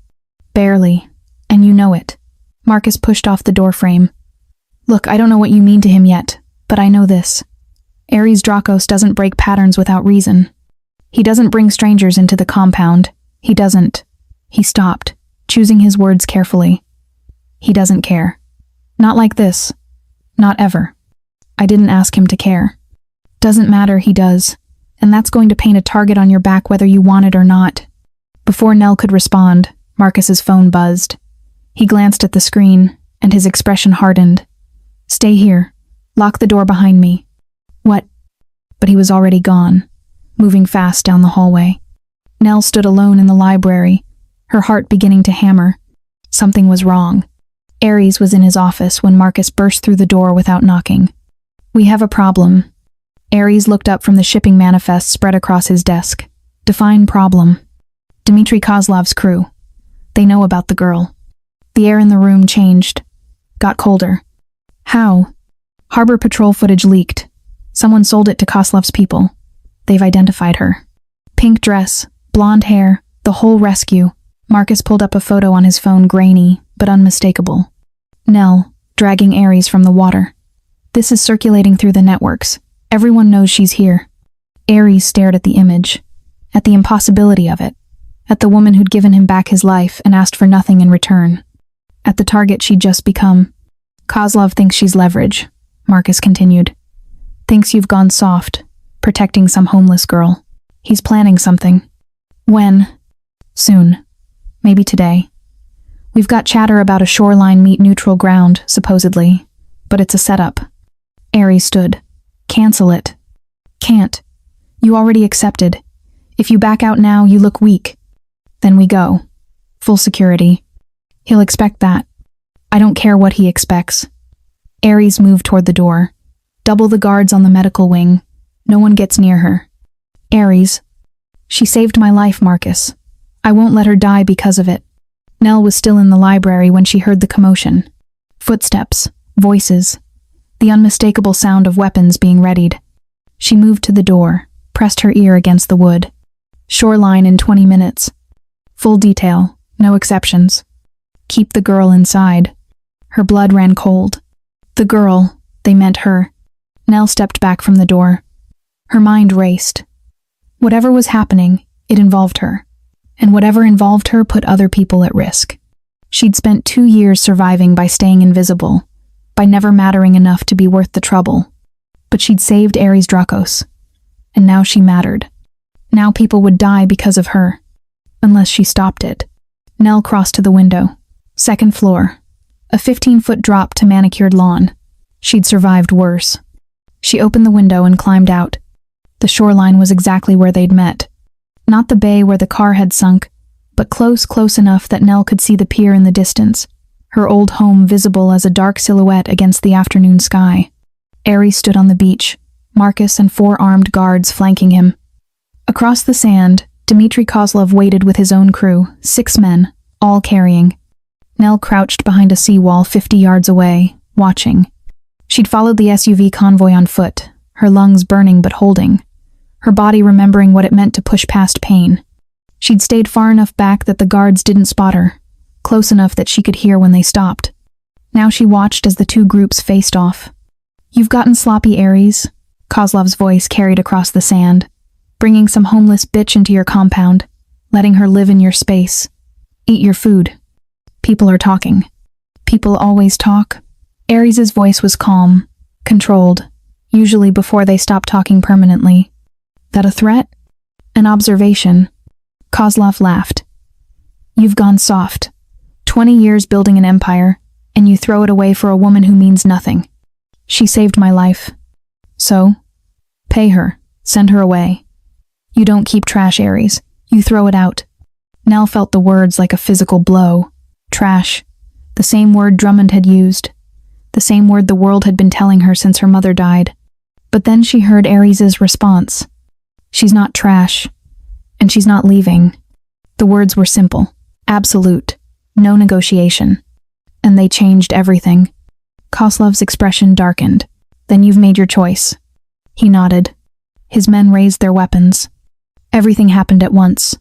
Barely. And you know it. Marcus pushed off the doorframe. Look, I don't know what you mean to him yet, but I know this. Aries Dracos doesn't break patterns without reason. He doesn't bring strangers into the compound. He doesn't. He stopped, choosing his words carefully. He doesn't care. Not like this. Not ever. I didn't ask him to care. Doesn't matter, he does. And that's going to paint a target on your back whether you want it or not. Before Nell could respond, Marcus's phone buzzed. He glanced at the screen, and his expression hardened. Stay here. Lock the door behind me. What? But he was already gone, moving fast down the hallway. Nell stood alone in the library, her heart beginning to hammer. Something was wrong. Aries was in his office when Marcus burst through the door without knocking. We have a problem. Aries looked up from the shipping manifest spread across his desk. Define problem. Dmitry Kozlov's crew. They know about the girl. The air in the room changed. Got colder. How? Harbor patrol footage leaked. Someone sold it to Kozlov's people. They've identified her. Pink dress, blonde hair, the whole rescue. Marcus pulled up a photo on his phone, grainy, but unmistakable. Nell, dragging Aries from the water. This is circulating through the networks. Everyone knows she's here. Aries stared at the image, at the impossibility of it, at the woman who'd given him back his life and asked for nothing in return, at the target she'd just become. Kozlov thinks she's leverage, Marcus continued. Thinks you've gone soft, protecting some homeless girl. He's planning something. When? Soon. Maybe today. We've got chatter about a shoreline meet neutral ground, supposedly, but it's a setup. Aries stood. Cancel it. Can't. You already accepted. If you back out now, you look weak. Then we go. Full security. He'll expect that. I don't care what he expects. Aries moved toward the door. Double the guards on the medical wing. No one gets near her. Aries. She saved my life, Marcus. I won't let her die because of it. Nell was still in the library when she heard the commotion. Footsteps. Voices. The unmistakable sound of weapons being readied. She moved to the door, pressed her ear against the wood. Shoreline in 20 minutes. Full detail, no exceptions. Keep the girl inside. Her blood ran cold. The girl, they meant her. Nell stepped back from the door. Her mind raced. Whatever was happening, it involved her. And whatever involved her put other people at risk. She'd spent 2 years surviving by staying invisible, by never mattering enough to be worth the trouble. But she'd saved Ares Drakos. And now she mattered. Now people would die because of her. Unless she stopped it. Nell crossed to the window. Second floor. A 15-foot drop to manicured lawn. She'd survived worse. She opened the window and climbed out. The shoreline was exactly where they'd met. Not the bay where the car had sunk, but close enough that Nell could see the pier in the distance, her old home visible as a dark silhouette against the afternoon sky. Ares stood on the beach, Marcus and 4 armed guards flanking him. Across the sand, Dmitry Kozlov waited with his own crew, 6 men, all carrying. Nell crouched behind a seawall 50 yards away, watching. She'd followed the SUV convoy on foot, her lungs burning but holding, her body remembering what it meant to push past pain. She'd stayed far enough back that the guards didn't spot her, close enough that she could hear when they stopped. Now she watched as the 2 groups faced off. "You've gotten sloppy, Ares," Kozlov's voice carried across the sand, "bringing some homeless bitch into your compound, letting her live in your space. Eat your food. People are talking. People always talk." Ares's voice was calm, controlled, usually before they stopped talking permanently. "That a threat? An observation?" Kozlov laughed. "You've gone soft. 20 years building an empire, and you throw it away for a woman who means nothing. She saved my life. So, pay her, send her away. You don't keep trash, Ares. You throw it out." Nell felt the words like a physical blow. Trash. The same word Drummond had used. The same word the world had been telling her since her mother died. But then she heard Ares's response. "She's not trash. And she's not leaving." The words were simple, absolute, no negotiation. And they changed everything. Kozlov's expression darkened. "Then you've made your choice." He nodded. His men raised their weapons. Everything happened at once.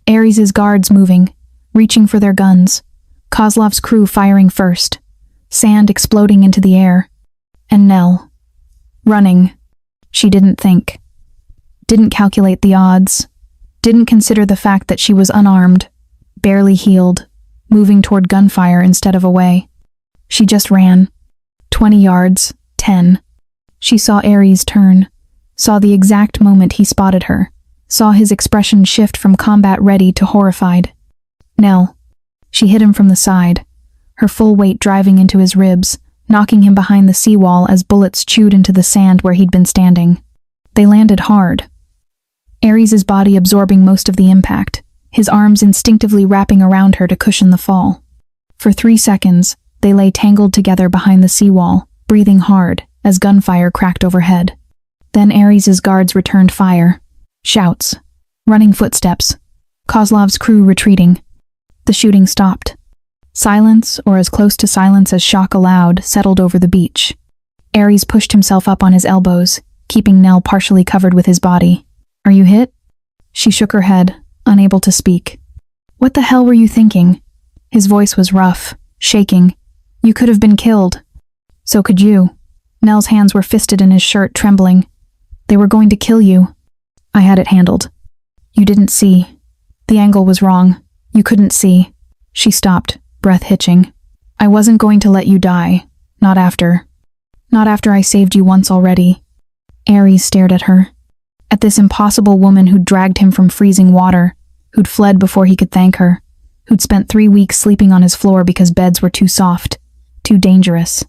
Ares's guards moving, reaching for their guns. Kozlov's crew firing first. Sand exploding into the air. And Nell. Running. She didn't think. Didn't calculate the odds. Didn't consider the fact that she was unarmed, barely healed, moving toward gunfire instead of away. She just ran. 20 yards, 10. She saw Ares turn, saw the exact moment he spotted her, saw his expression shift from combat-ready to horrified. Nell. She hit him from the side, her full weight driving into his ribs, knocking him behind the seawall as bullets chewed into the sand where he'd been standing. They landed hard. Ares's body absorbing most of the impact, his arms instinctively wrapping around her to cushion the fall. For 3 seconds, they lay tangled together behind the seawall, breathing hard as gunfire cracked overhead. Then Ares's guards returned fire. Shouts. Running footsteps. Kozlov's crew retreating. The shooting stopped. Silence, or as close to silence as shock allowed, settled over the beach. Ares pushed himself up on his elbows, keeping Nell partially covered with his body. "Are you hit?" She shook her head, unable to speak. "What the hell were you thinking?" His voice was rough, shaking. "You could have been killed." "So could you." Nell's hands were fisted in his shirt, trembling. "They were going to kill you." "I had it handled." "You didn't see. The angle was wrong. You couldn't see." She stopped, breath hitching. "I wasn't going to let you die. Not after. Not after I saved you once already." Ares stared at her. At this impossible woman who'd dragged him from freezing water, who'd fled before he could thank her, who'd spent 3 weeks sleeping on his floor because beds were too soft, too dangerous,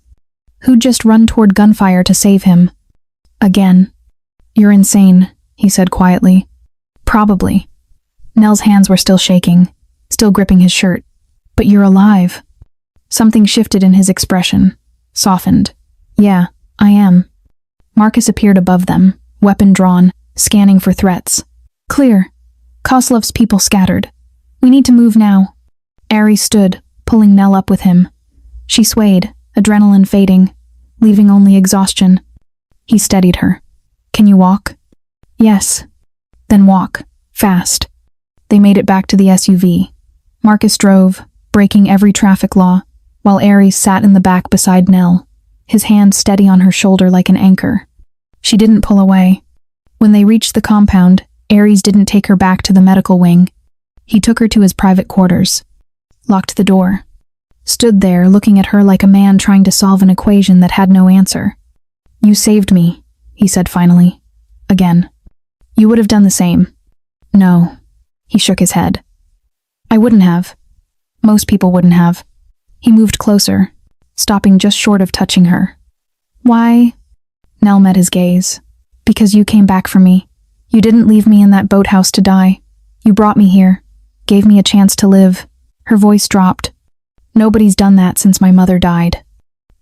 who'd just run toward gunfire to save him. Again. "You're insane," he said quietly. "Probably." Nell's hands were still shaking, still gripping his shirt. "But you're alive." Something shifted in his expression, softened. "Yeah, I am." Marcus appeared above them, weapon drawn, scanning for threats. "Clear. Kozlov's people scattered. We need to move now." Ares stood, pulling Nell up with him. She swayed, adrenaline fading, leaving only exhaustion. He steadied her. "Can you walk?" "Yes." "Then walk. Fast." They made it back to the SUV. Marcus drove, breaking every traffic law, while Ares sat in the back beside Nell, his hand steady on her shoulder like an anchor, She didn't pull away. When they reached the compound, Ares didn't take her back to the medical wing. He took her to his private quarters, locked the door, stood there looking at her like a man trying to solve an equation that had no answer. "You saved me," he said finally. "Again. You would have done the same." "No." He shook his head. "I wouldn't have. Most people wouldn't have." He moved closer, stopping just short of touching her. "Why?" Nell met his gaze. "Because you came back for me. You didn't leave me in that boathouse to die. You brought me here, gave me a chance to live." Her voice dropped. "Nobody's done that since my mother died.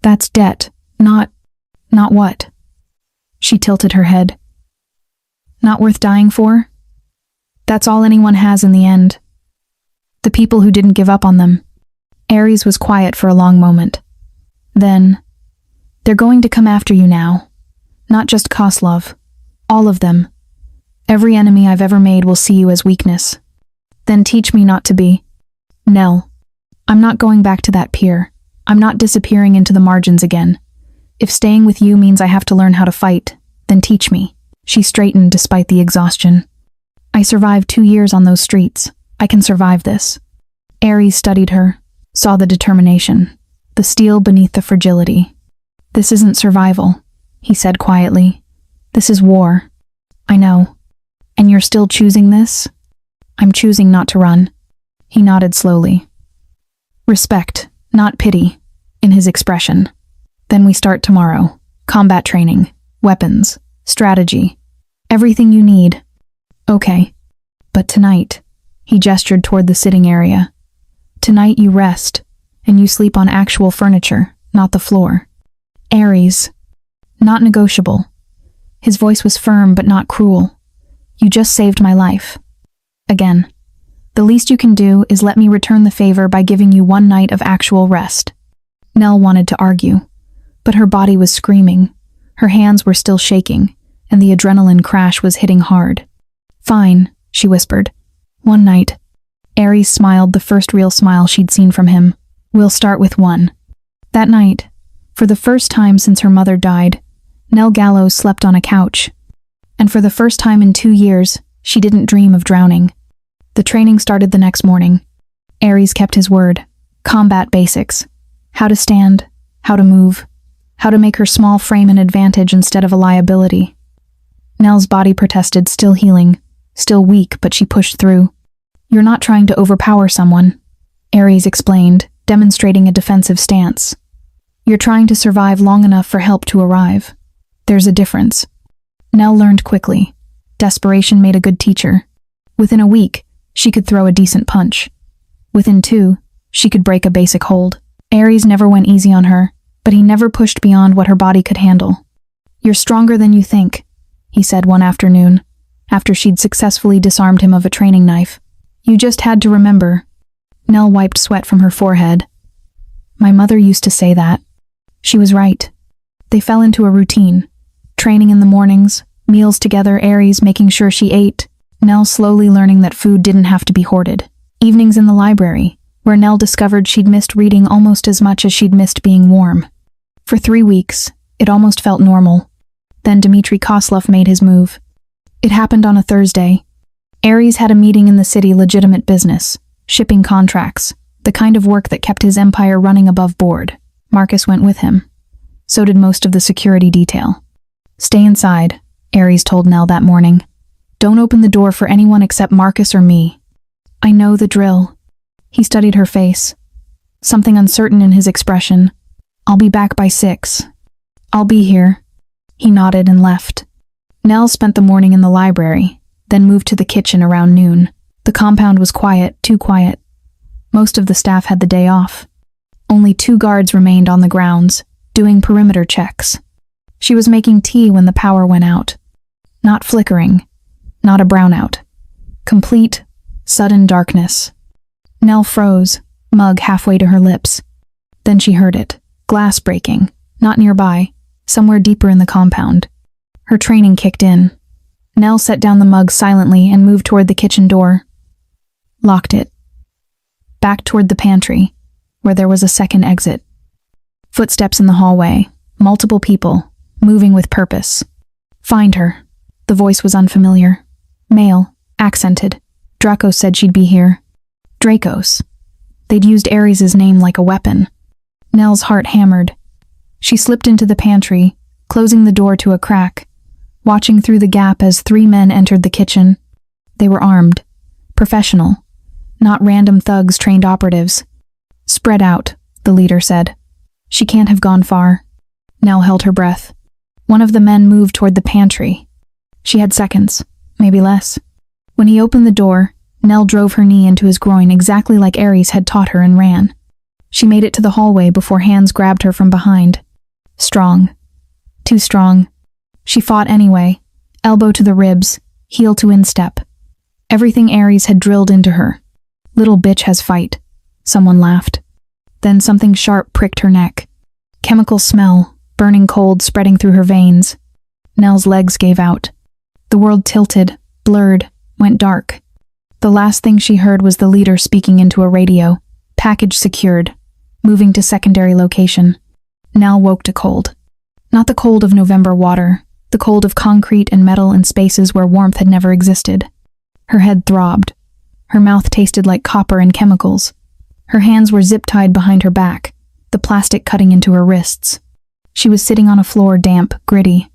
That's debt, not what?" She tilted her head. "Not worth dying for? That's all anyone has in the end. The people who didn't give up on them." Ares was quiet for a long moment. Then, "They're going to come after you now. Not just Koslov. All of them. Every enemy I've ever made will see you as weakness. Then teach me not to be. Nell, I'm not going back to that pier. I'm not disappearing into the margins again. If staying with you means I have to learn how to fight, then teach me." She straightened despite the exhaustion. "I survived 2 years on those streets. I can survive this." Ares studied her, saw the determination, the steel beneath the fragility. "This isn't survival," he said quietly. "This is war." "I know. And you're still choosing this?" "I'm choosing not to run." He nodded slowly. Respect, not pity, in his expression. "Then we start tomorrow. Combat training, weapons, strategy. Everything you need." "Okay. But tonight," he gestured toward the sitting area. "Tonight you rest, and you sleep on actual furniture, not the floor." "Ares. Not negotiable." His voice was firm but not cruel. "You just saved my life. Again. The least you can do is let me return the favor by giving you 1 night of actual rest." Nell wanted to argue, but her body was screaming. Her hands were still shaking, and the adrenaline crash was hitting hard. "Fine," she whispered. 1 night." Ares smiled, the first real smile she'd seen from him. "We'll start with 1. That night, for the first time since her mother died, Nell Gallows slept on a couch. And for the first time in 2 years, she didn't dream of drowning. The training started the next morning. Ares kept his word. Combat basics. How to stand, how to move, how to make her small frame an advantage instead of a liability. Nell's body protested, still healing, still weak, but she pushed through. "You're not trying to overpower someone," Ares explained, demonstrating a defensive stance. "You're trying to survive long enough for help to arrive. There's a difference." Nell learned quickly. Desperation made a good teacher. Within a week, she could throw a decent punch. Within 2, she could break a basic hold. Ares never went easy on her, but he never pushed beyond what her body could handle. "You're stronger than you think," he said one afternoon, after she'd successfully disarmed him of a training knife. "You just had to remember." Nell wiped sweat from her forehead. "My mother used to say that." She was right. They fell into a routine. Training in the mornings, meals together, Ares making sure she ate, Nell slowly learning that food didn't have to be hoarded. Evenings in the library, where Nell discovered she'd missed reading almost as much as she'd missed being warm. For 3 weeks, it almost felt normal. Then Dmitry Koslov made his move. It happened on a Thursday. Ares had a meeting in the city, legitimate business, shipping contracts, the kind of work that kept his empire running above board. Marcus went with him. So did most of the security detail. "Stay inside," Ares told Nell that morning. "Don't open the door for anyone except Marcus or me." "I know the drill." He studied her face, something uncertain in his expression. "I'll be back by 6. "I'll be here." He nodded and left. Nell spent the morning in the library, then moved to the kitchen around noon. The compound was quiet, too quiet. Most of the staff had the day off. Only 2 guards remained on the grounds, doing perimeter checks. She was making tea when the power went out. Not flickering, not a brownout. Complete, sudden darkness. Nell froze, mug halfway to her lips. Then she heard it, glass breaking, not nearby, somewhere deeper in the compound. Her training kicked in. Nell set down the mug silently and moved toward the kitchen door. Locked it. Back toward the pantry, where there was a second exit. Footsteps in the hallway, multiple people, moving with purpose. Find her. The voice was unfamiliar. Male, accented. Dracos said she'd be here. Dracos. They'd used Ares' name like a weapon. Nell's heart hammered. She slipped into the pantry, closing the door to a crack, watching through the gap as 3 men entered the kitchen. They were armed. Professional. Not random thugs, trained operatives. Spread out, the leader said. She can't have gone far. Nell held her breath. One of the men moved toward the pantry. She had seconds, maybe less. When he opened the door, Nell drove her knee into his groin exactly like Ares had taught her and ran. She made it to the hallway before hands grabbed her from behind. Strong. Too strong. She fought anyway, elbow to the ribs, heel to instep. Everything Ares had drilled into her. Little bitch has fight. Someone laughed. Then something sharp pricked her neck. Chemical smell, burning cold spreading through her veins. Nell's legs gave out. The world tilted, blurred, went dark. The last thing she heard was the leader speaking into a radio. Package secured. Moving to secondary location. Nell woke to cold. Not the cold of November water, the cold of concrete and metal in spaces where warmth had never existed. Her head throbbed. Her mouth tasted like copper and chemicals. Her hands were zip-tied behind her back, the plastic cutting into her wrists. She was sitting on a floor damp, gritty.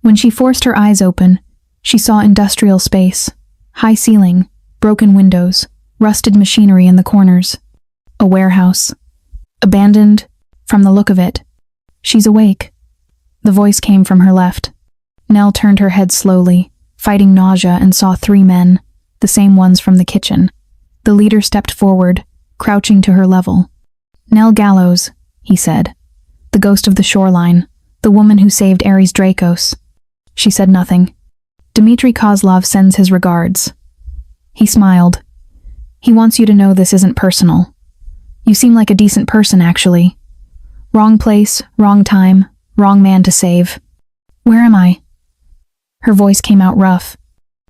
When she forced her eyes open, she saw industrial space, high ceiling, broken windows, rusted machinery in the corners. A warehouse. Abandoned, from the look of it. She's awake. The voice came from her left. Nell turned her head slowly, fighting nausea, and saw 3 men, the same ones from the kitchen. The leader stepped forward, crouching to her level. Nell Gallows, he said. The ghost of the shoreline, the woman who saved Ares Dracos. She said nothing. Dmitry Kozlov sends his regards. He smiled. He wants you to know this isn't personal. You seem like a decent person, actually. Wrong place, wrong time, wrong man to save. Where am I? Her voice came out rough.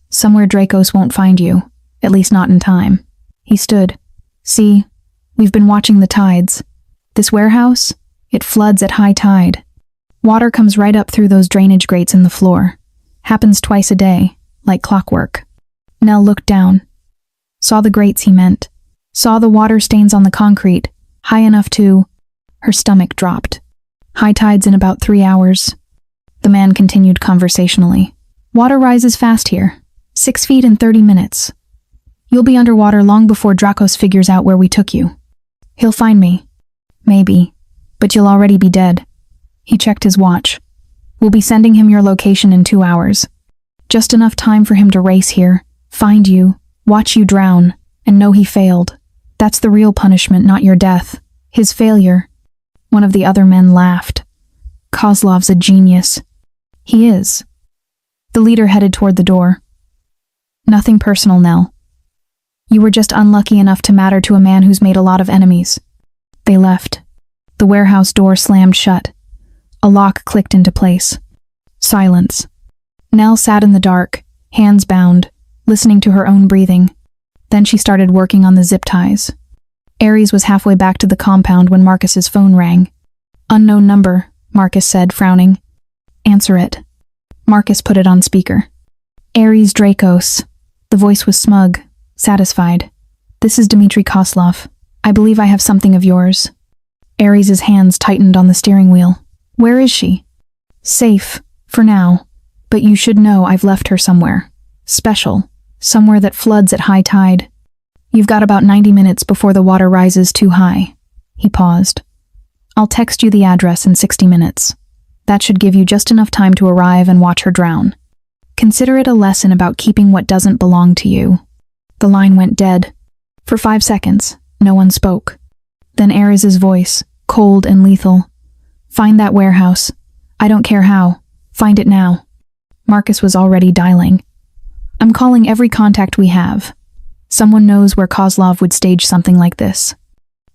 Somewhere Dracos won't find you, at least not in time. He stood. See, we've been watching the tides. This warehouse, it floods at high tide. Water comes right up through those drainage grates in the floor. Happens twice a day, like clockwork. Nell looked down. Saw the grates, he meant. Saw the water stains on the concrete, high enough to... Her stomach dropped. High tides in about 3 hours. The man continued conversationally. Water rises fast here. 6 feet in 30 minutes. You'll be underwater long before Dracos figures out where we took you. He'll find me. Maybe. But you'll already be dead. He checked his watch. We'll be sending him your location in 2 hours. Just enough time for him to race here, find you, watch you drown, and know he failed. That's the real punishment, not your death. His failure. One of the other men laughed. Kozlov's a genius. He is. The leader headed toward the door. Nothing personal, Nell. You were just unlucky enough to matter to a man who's made a lot of enemies. They left. The warehouse door slammed shut. A lock clicked into place. Silence. Nell sat in the dark, hands bound, listening to her own breathing. Then she started working on the zip ties. Ares was halfway back to the compound when Marcus's phone rang. Unknown number, Marcus said, frowning. Answer it. Marcus put it on speaker. Ares Dracos. The voice was smug, satisfied. This is Dmitry Kozlov. I believe I have something of yours. Ares's hands tightened on the steering wheel. Where is she? Safe, for now. But you should know I've left her somewhere. Special. Somewhere that floods at high tide. You've got about 90 minutes before the water rises too high. He paused. I'll text you the address in 60 minutes. That should give you just enough time to arrive and watch her drown. Consider it a lesson about keeping what doesn't belong to you. The line went dead. For 5 seconds, no one spoke. Then Ares's voice, cold and lethal. Find that warehouse. I don't care how. Find it now. Marcus was already dialing. I'm calling every contact we have. Someone knows where Kozlov would stage something like this.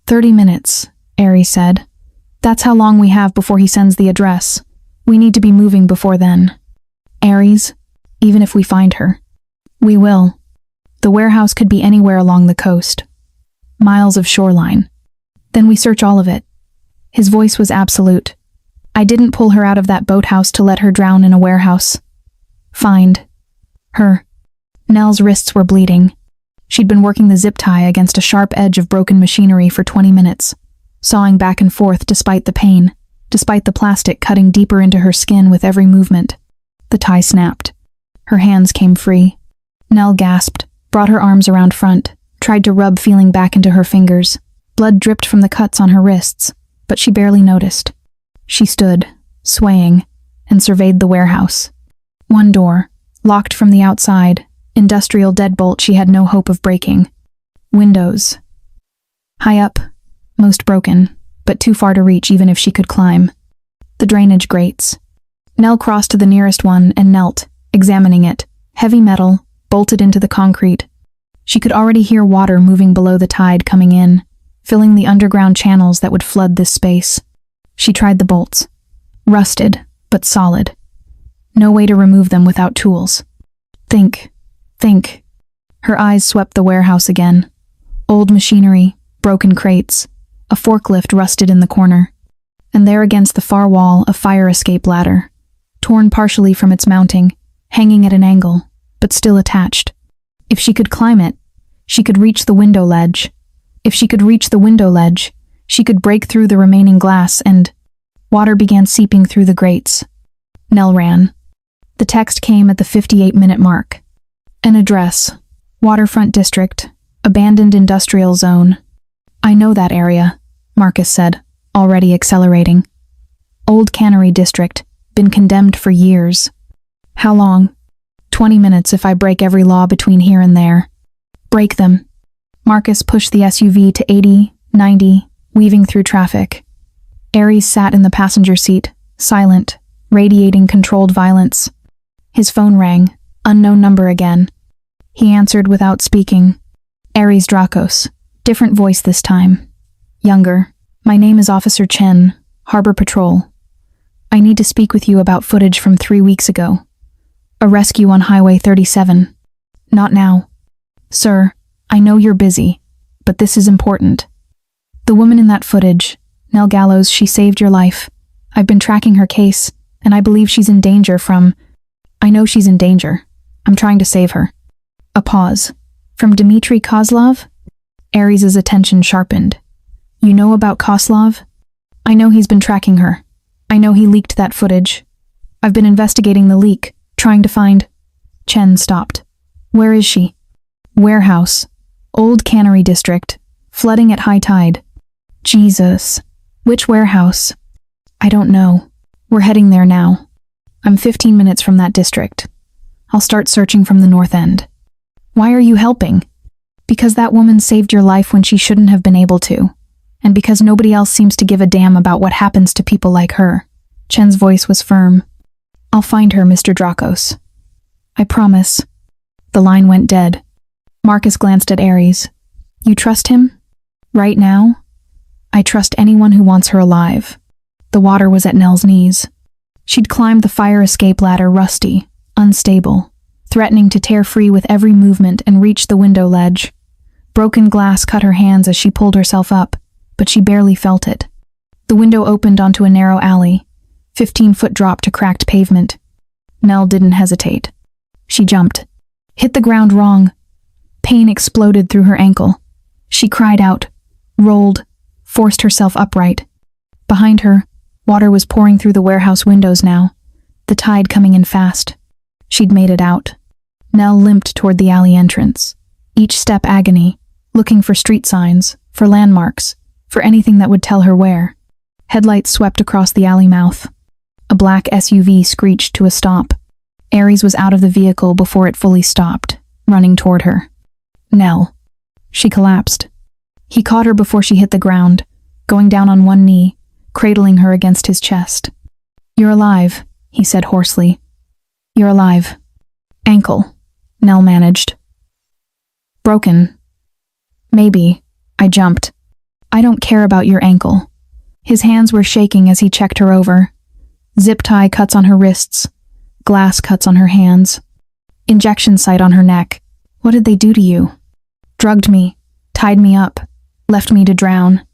30 minutes, Ares said. That's how long we have before he sends the address. We need to be moving before then. Ares, even if we find her. We will. The warehouse could be anywhere along the coast. Miles of shoreline. Then we search all of it. His voice was absolute. I didn't pull her out of that boathouse to let her drown in a warehouse. Find her. Nell's wrists were bleeding. She'd been working the zip tie against a sharp edge of broken machinery for 20 minutes, sawing back and forth despite the pain, despite the plastic cutting deeper into her skin with every movement. The tie snapped. Her hands came free. Nell gasped, brought her arms around front, tried to rub feeling back into her fingers. Blood dripped from the cuts on her wrists, but she barely noticed. She stood, swaying, and surveyed the warehouse. One door, locked from the outside, industrial deadbolt she had no hope of breaking. Windows. High up, most broken, but too far to reach even if she could climb. The drainage grates. Nell crossed to the nearest one and knelt, examining it. Heavy metal, bolted into the concrete. She could already hear water moving below the tide coming in, filling the underground channels that would flood this space. She tried the bolts. Rusted, but solid. No way to remove them without tools. Think. Her eyes swept the warehouse again. Old machinery, broken crates, a forklift rusted in the corner. And there against the far wall, a fire escape ladder, torn partially from its mounting, hanging at an angle, but still attached. If she could climb it, she could reach the window ledge. If she could reach the window ledge, she could break through the remaining glass and... Water began seeping through the grates. Nell ran. The text came at the 58-minute mark. An address. Waterfront District. Abandoned Industrial Zone. I know that area, Marcus said, already accelerating. Old Cannery District. Been condemned for years. How long? 20 minutes if I break every law between here and there. Break them. Marcus pushed the SUV to 80, 90, weaving through traffic. Aries sat in the passenger seat, silent, radiating controlled violence. His phone rang, unknown number again. He answered without speaking. Aries Drakos. Different voice this time. Younger. My name is Officer Chen, Harbor Patrol. I need to speak with you about footage from 3 weeks ago. A rescue on Highway 37. Not now. Sir, I know you're busy, but this is important. The woman in that footage, Nell Gallows, she saved your life. I've been tracking her case, and I believe she's in danger from... I know she's in danger. I'm trying to save her. A pause. From Dmitry Kozlov? Aries' attention sharpened. You know about Kozlov? I know he's been tracking her. I know he leaked that footage. I've been investigating the leak, trying to find... Chen stopped. Where is she? Warehouse. Old Cannery District. Flooding at high tide. Jesus. Which warehouse? I don't know. We're heading there now. I'm 15 minutes from that district. I'll start searching from the north end. Why are you helping? Because that woman saved your life when she shouldn't have been able to. And because nobody else seems to give a damn about what happens to people like her. Chen's voice was firm. I'll find her, Mr. Drakos. I promise. The line went dead. Marcus glanced at Aries. You trust him? Right now? I trust anyone who wants her alive. The water was at Nell's knees. She'd climbed the fire escape ladder rusty, unstable, threatening to tear free with every movement and reach the window ledge. Broken glass cut her hands as she pulled herself up, but she barely felt it. The window opened onto a narrow alley, 15-foot drop to cracked pavement. Nell didn't hesitate. She jumped. Hit the ground wrong. Pain exploded through her ankle. She cried out, rolled, forced herself upright. Behind her, water was pouring through the warehouse windows now, the tide coming in fast. She'd made it out. Nell limped toward the alley entrance, each step agony, looking for street signs, for landmarks, for anything that would tell her where. Headlights swept across the alley mouth. A black SUV screeched to a stop. Aries was out of the vehicle before it fully stopped, running toward her. Nell. She collapsed. He caught her before she hit the ground, going down on one knee, cradling her against his chest. You're alive, he said hoarsely. You're alive. Ankle, Nell managed. Broken. Maybe. I jumped. I don't care about your ankle. His hands were shaking as he checked her over. Zip tie cuts on her wrists. Glass cuts on her hands. Injection site on her neck. What did they do to you? Drugged me. Tied me up. Left me to drown.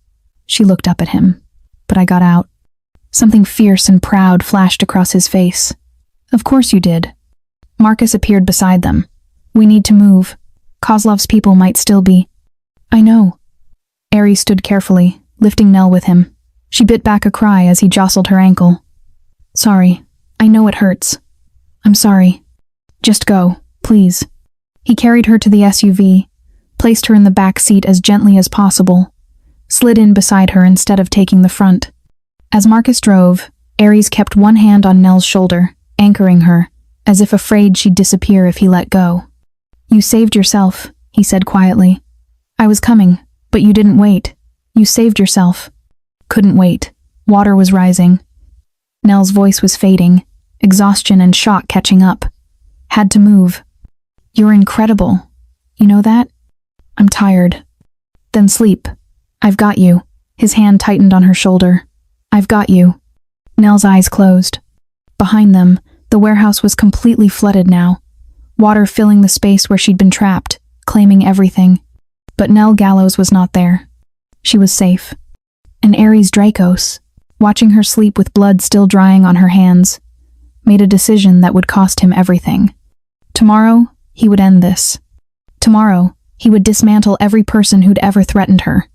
She looked up at him. But I got out. Something fierce and proud flashed across his face. Of course you did. Marcus appeared beside them. We need to move. Kozlov's people might still be. I know. Aries stood carefully, lifting Nell with him. She bit back a cry as he jostled her ankle. Sorry. I know it hurts. I'm sorry. Just go, please. He carried her to the SUV, placed her in the back seat as gently as possible, slid in beside her instead of taking the front. As Marcus drove, Aries kept one hand on Nell's shoulder, anchoring her, as if afraid she'd disappear if he let go. You saved yourself, he said quietly. I was coming, but you didn't wait. You saved yourself. Couldn't wait. Water was rising. Nell's voice was fading, exhaustion and shock catching up. Had to move. You're incredible. You know that? I'm tired. Then sleep. I've got you. His hand tightened on her shoulder. I've got you. Nell's eyes closed. Behind them, the warehouse was completely flooded now, water filling the space where she'd been trapped, claiming everything. But Nell Gallows was not there. She was safe. And Aries Dracos, watching her sleep with blood still drying on her hands, made a decision that would cost him everything. Tomorrow, he would end this. Tomorrow, he would dismantle every person who'd ever threatened her.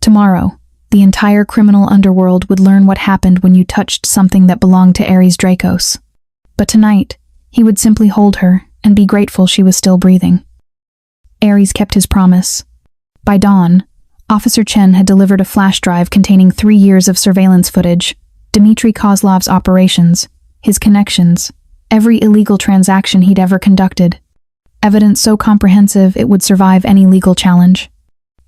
Tomorrow, the entire criminal underworld would learn what happened when you touched something that belonged to Aries Dracos. But tonight, he would simply hold her and be grateful she was still breathing. Aries kept his promise. By dawn, Officer Chen had delivered a flash drive containing 3 years of surveillance footage, Dmitry Kozlov's operations, his connections, every illegal transaction he'd ever conducted. Evidence so comprehensive it would survive any legal challenge.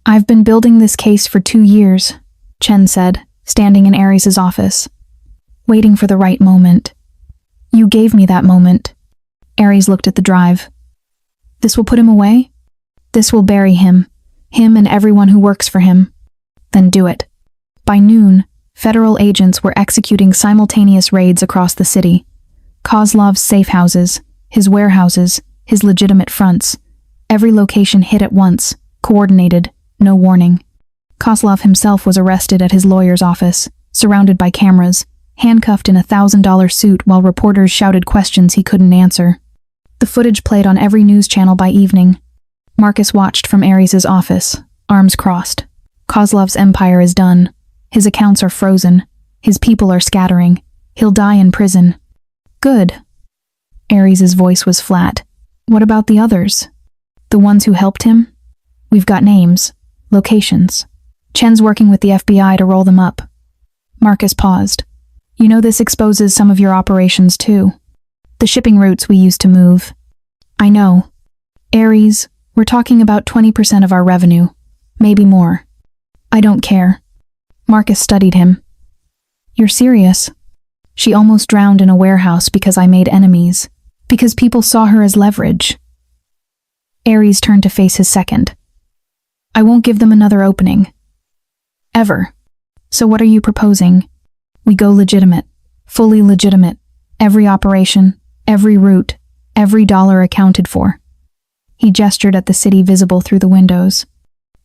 I've been building this case for 2 years, Chen said, standing in Aries' office. Waiting for the right moment. You gave me that moment. Aries looked at the drive. This will put him away? This will bury him and everyone who works for him. Then do it. By noon, federal agents were executing simultaneous raids across the city. Kozlov's safe houses, his warehouses, his legitimate fronts. Every location hit at once, coordinated, no warning. Kozlov himself was arrested at his lawyer's office, surrounded by cameras, handcuffed in a $1,000 suit while reporters shouted questions he couldn't answer. The footage played on every news channel by evening. Marcus watched from Aries' office, arms crossed. Kozlov's empire is done. His accounts are frozen. His people are scattering. He'll die in prison. Good. Aries' voice was flat. What about the others? The ones who helped him? We've got names, locations. Chen's working with the FBI to roll them up. Marcus paused. You know this exposes some of your operations too. The shipping routes we used to move. I know. Aries, we're talking about 20% of our revenue. Maybe more. I don't care. Marcus studied him. You're serious? She almost drowned in a warehouse because I made enemies. Because people saw her as leverage. Aries turned to face his second. I won't give them another opening. Ever. So what are you proposing? We go legitimate. Fully legitimate. Every operation, every route, every dollar accounted for. He gestured at the city visible through the windows.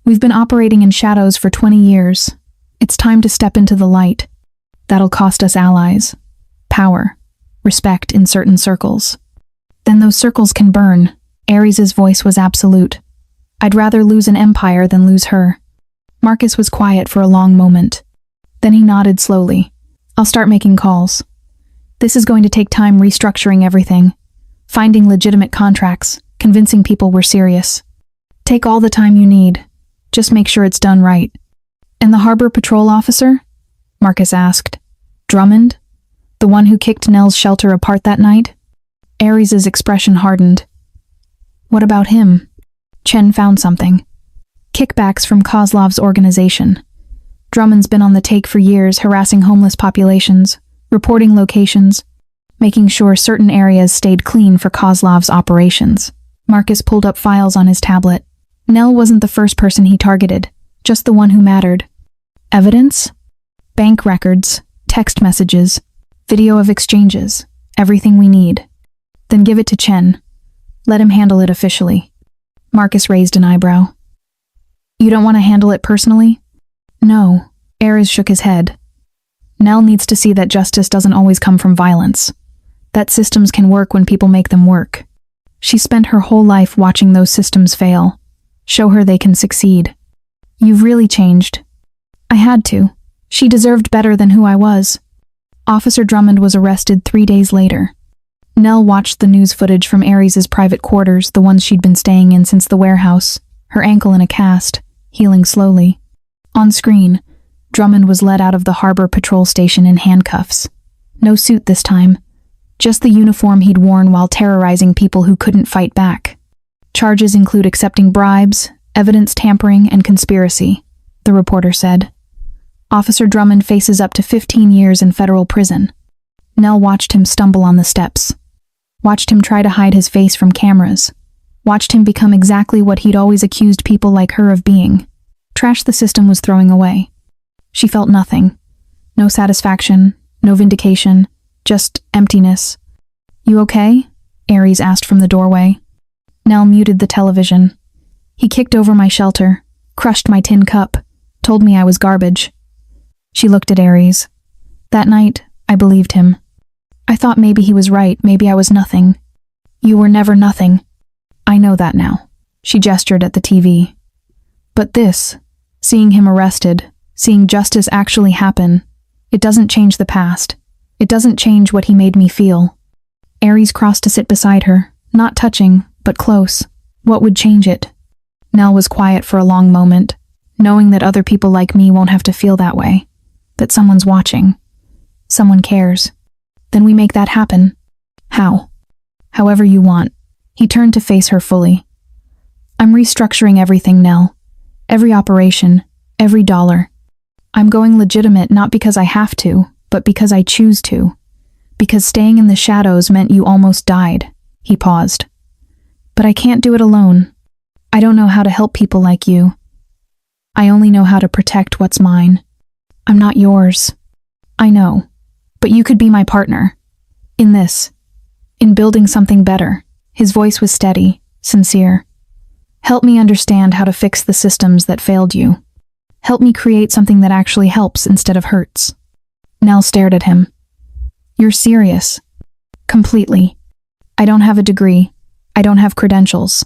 We've been operating in shadows for 20 years. It's time to step into the light. That'll cost us allies. Power. Respect in certain circles. Then those circles can burn. Aries' voice was absolute. I'd rather lose an empire than lose her. Marcus was quiet for a long moment. Then he nodded slowly. I'll start making calls. This is going to take time restructuring everything. Finding legitimate contracts, convincing people we're serious. Take all the time you need. Just make sure it's done right. And the harbor patrol officer? Marcus asked. Drummond? The one who kicked Nell's shelter apart that night? Aries' expression hardened. What about him? Chen found something. Kickbacks from Kozlov's organization. Drummond's been on the take for years, harassing homeless populations, reporting locations, making sure certain areas stayed clean for Kozlov's operations. Marcus pulled up files on his tablet. Nell wasn't the first person he targeted, just the one who mattered. Evidence? Bank records, text messages, video of exchanges, everything we need. Then give it to Chen. Let him handle it officially. Marcus raised an eyebrow. You don't want to handle it personally? No. Aries shook his head. Nell needs to see that justice doesn't always come from violence. That systems can work when people make them work. She spent her whole life watching those systems fail. Show her they can succeed. You've really changed. I had to. She deserved better than who I was. Officer Drummond was arrested 3 days later. Nell watched the news footage from Aries' private quarters, the ones she'd been staying in since the warehouse, her ankle in a cast, healing slowly. On screen, Drummond was led out of the harbor patrol station in handcuffs. No suit this time, just the uniform he'd worn while terrorizing people who couldn't fight back. Charges include accepting bribes, evidence tampering, and conspiracy, the reporter said. Officer Drummond faces up to 15 years in federal prison. Nell watched him stumble on the steps. Watched him try to hide his face from cameras. Watched him become exactly what he'd always accused people like her of being. Trash the system was throwing away. She felt nothing. No satisfaction, no vindication, just emptiness. You okay? Aries asked from the doorway. Nell muted the television. He kicked over my shelter, crushed my tin cup, told me I was garbage. She looked at Aries. That night, I believed him. I thought maybe he was right, maybe I was nothing. You were never nothing. I know that now. She gestured at the TV. But this, seeing him arrested, seeing justice actually happen, it doesn't change the past. It doesn't change what he made me feel. Aries crossed to sit beside her, not touching, but close. What would change it? Nell was quiet for a long moment, knowing that other people like me won't have to feel that way. That someone's watching. Someone cares. Then we make that happen. How? However you want. He turned to face her fully. I'm restructuring everything, Nell. Every operation, every dollar. I'm going legitimate not because I have to, but because I choose to. Because staying in the shadows meant you almost died. He paused. But I can't do it alone. I don't know how to help people like you. I only know how to protect what's mine. I'm not yours. I know. But you could be my partner. In this. In building something better. His voice was steady, sincere. Help me understand how to fix the systems that failed you. Help me create something that actually helps instead of hurts. Nell stared at him. You're serious. Completely. I don't have a degree. I don't have credentials.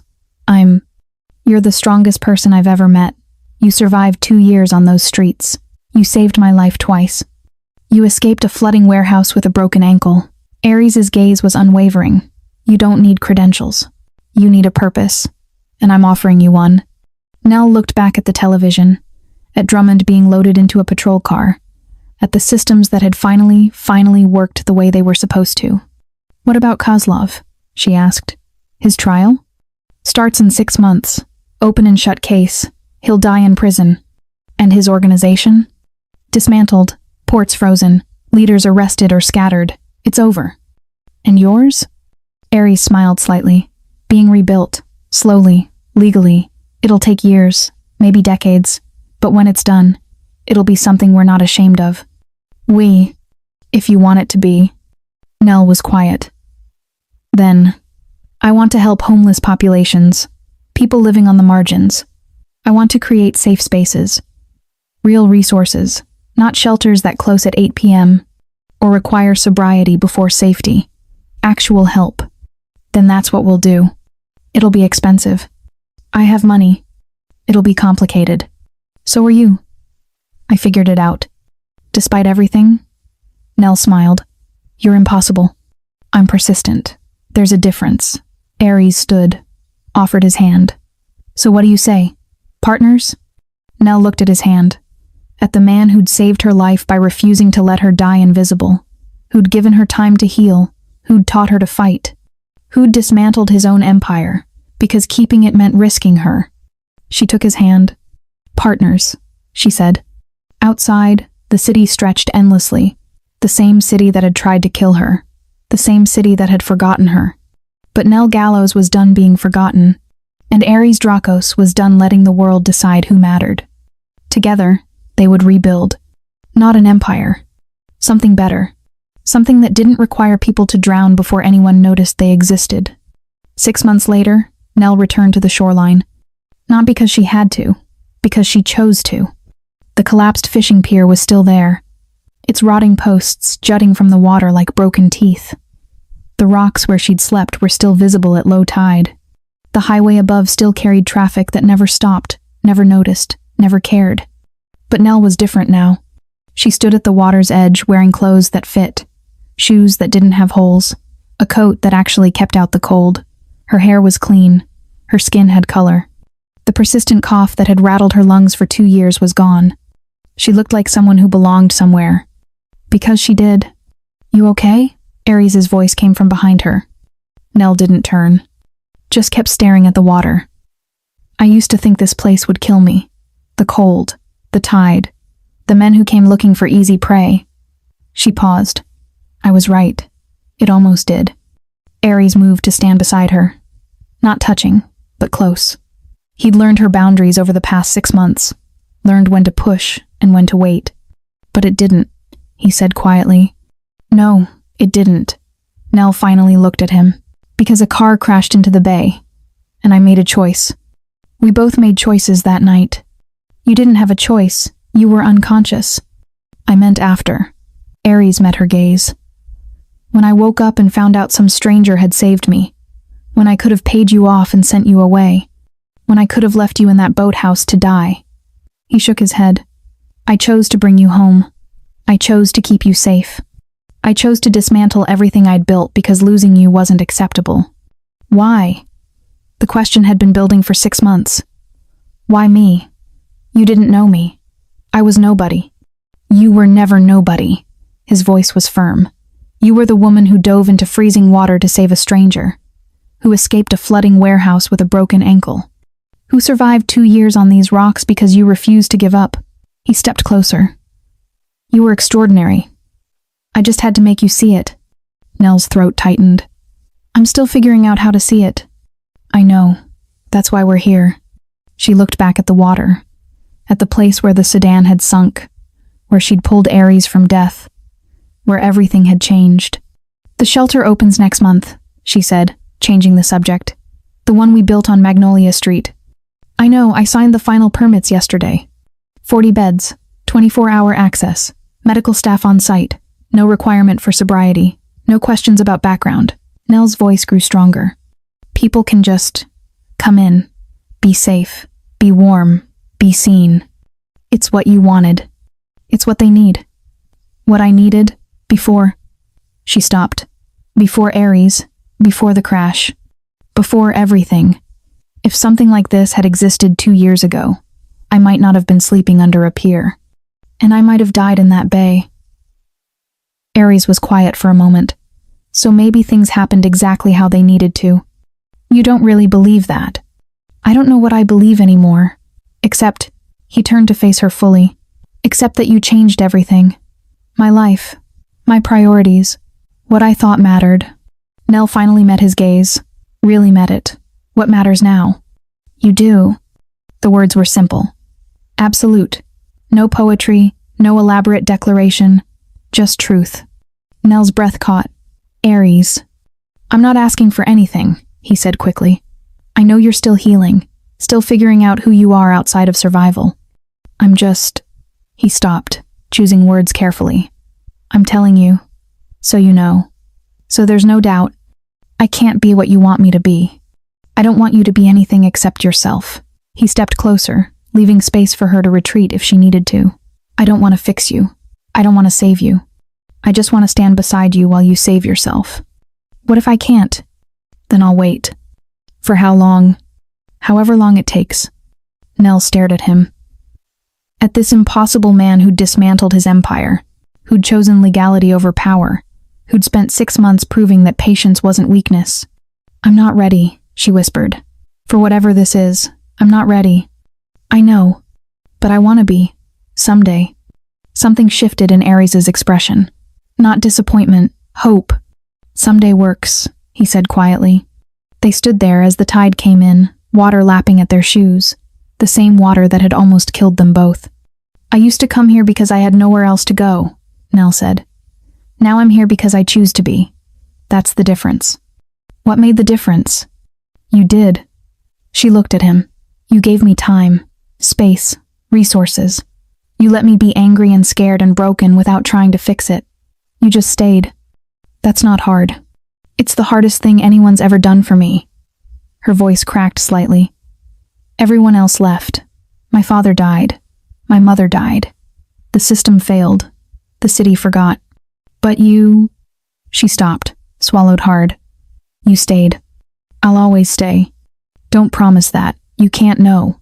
You're the strongest person I've ever met. You survived 2 years on those streets. You saved my life twice. You escaped a flooding warehouse with a broken ankle. Aries' gaze was unwavering. You don't need credentials. You need a purpose. And I'm offering you one. Nell looked back at the television, at Drummond being loaded into a patrol car, at the systems that had finally worked the way they were supposed to. What about Kozlov? She asked. His trial? Starts in 6 months. Open and shut case. He'll die in prison. And his organization? Dismantled. Ports frozen. Leaders arrested or scattered. It's over. And yours? Aries smiled slightly. Being rebuilt. Slowly. Legally. It'll take years. Maybe decades. But when it's done, it'll be something we're not ashamed of. If you want it to be. Nell was quiet. Then, I want to help homeless populations. People living on the margins. I want to create safe spaces. Real resources. Not shelters that close at 8 p.m. or require sobriety before safety. Actual help. Then that's what we'll do. It'll be expensive. I have money. It'll be complicated. So are you. I figured it out. Despite everything? Nell smiled. You're impossible. I'm persistent. There's a difference. Aries stood, offered his hand. So what do you say? Partners? Nell looked at his hand. At the man who'd saved her life by refusing to let her die invisible. Who'd given her time to heal. Who'd taught her to fight. Who'd dismantled his own empire, because keeping it meant risking her. She took his hand. Partners, she said. Outside, the city stretched endlessly. The same city that had tried to kill her. The same city that had forgotten her. But Nell Gallows was done being forgotten, and Aries Drakos was done letting the world decide who mattered. Together, they would rebuild. Not an empire. Something better. Something that didn't require people to drown before anyone noticed they existed. 6 months later, Nell returned to the shoreline. Not because she had to, because she chose to. The collapsed fishing pier was still there, its rotting posts jutting from the water like broken teeth. The rocks where she'd slept were still visible at low tide. The highway above still carried traffic that never stopped, never noticed, never cared. But Nell was different now. She stood at the water's edge wearing clothes that fit, shoes that didn't have holes, a coat that actually kept out the cold. Her hair was clean. Her skin had color. The persistent cough that had rattled her lungs for 2 years was gone. She looked like someone who belonged somewhere. Because she did. "You okay?" Aries' voice came from behind her. Nell didn't turn. Just kept staring at the water. "I used to think this place would kill me. The cold, the tide, the men who came looking for easy prey." She paused. "I was right. It almost did." Aries moved to stand beside her. Not touching, but close. He'd learned her boundaries over the past 6 months, learned when to push and when to wait. "But it didn't," he said quietly. "No, it didn't." Nell finally looked at him. "Because a car crashed into the bay, and I made a choice. We both made choices that night. You didn't have a choice. You were unconscious." "I meant after." Aries met her gaze. "When I woke up and found out some stranger had saved me. When I could have paid you off and sent you away. When I could have left you in that boathouse to die." He shook his head. "I chose to bring you home. I chose to keep you safe. I chose to dismantle everything I'd built because losing you wasn't acceptable." "Why?" The question had been building for 6 months. "Why me? You didn't know me. I was nobody." "You were never nobody." His voice was firm. "You were the woman who dove into freezing water to save a stranger, who escaped a flooding warehouse with a broken ankle, who survived 2 years on these rocks because you refused to give up." He stepped closer. "You were extraordinary. I just had to make you see it." Nell's throat tightened. "I'm still figuring out how to see it." "I know. That's why we're here." She looked back at the water, at the place where the sedan had sunk, where she'd pulled Aries from death, where everything had changed. "The shelter opens next month," she said, changing the subject. "The one we built on Magnolia Street." "I know, I signed the final permits yesterday. 40 beds, 24-hour access, medical staff on site, no requirement for sobriety, no questions about background." Nell's voice grew stronger. "People can just come in, be safe, be warm, be seen. It's what you wanted. It's what they need. What I needed before." She stopped. "Before Aries, before the crash, before everything. If something like this had existed 2 years ago, I might not have been sleeping under a pier. And I might have died in that bay." Aries was quiet for a moment. "So maybe things happened exactly how they needed to." "You don't really believe that." "I don't know what I believe anymore. Except," he turned to face her fully, "except that you changed everything. My life, my priorities, what I thought mattered." Nell finally met his gaze, really met it. "What matters now?" "You do." The words were simple. Absolute. No poetry, no elaborate declaration, just truth. Nell's breath caught. "Aries." "I'm not asking for anything," he said quickly. "I know you're still healing, still figuring out who you are outside of survival. I'm just..." He stopped, choosing words carefully. "I'm telling you, so you know. So there's no doubt. I can't be what you want me to be. I don't want you to be anything except yourself." He stepped closer, leaving space for her to retreat if she needed to. "I don't want to fix you. I don't want to save you. I just want to stand beside you while you save yourself. What if I can't? Then I'll wait." "For how long?" "However long it takes." Nell stared at him. At this impossible man who'd dismantled his empire, who'd chosen legality over power, who'd spent 6 months proving that patience wasn't weakness. "I'm not ready," she whispered. "For whatever this is, I'm not ready." "I know, but I want to be. Someday." Something shifted in Aries' expression. Not disappointment, hope. "Someday works," he said quietly. They stood there as the tide came in, water lapping at their shoes, the same water that had almost killed them both. "I used to come here because I had nowhere else to go," Nell said. "Now I'm here because I choose to be. That's the difference." "What made the difference?" "You did." She looked at him. "You gave me time, space, resources. You let me be angry and scared and broken without trying to fix it. You just stayed. That's not hard." It's the hardest thing anyone's ever done for me." Her voice cracked slightly. "Everyone else left. My father died. My mother died. The system failed. The city forgot. But you—" She stopped, swallowed hard. "You stayed. I'll always stay. Don't promise that. You can't know."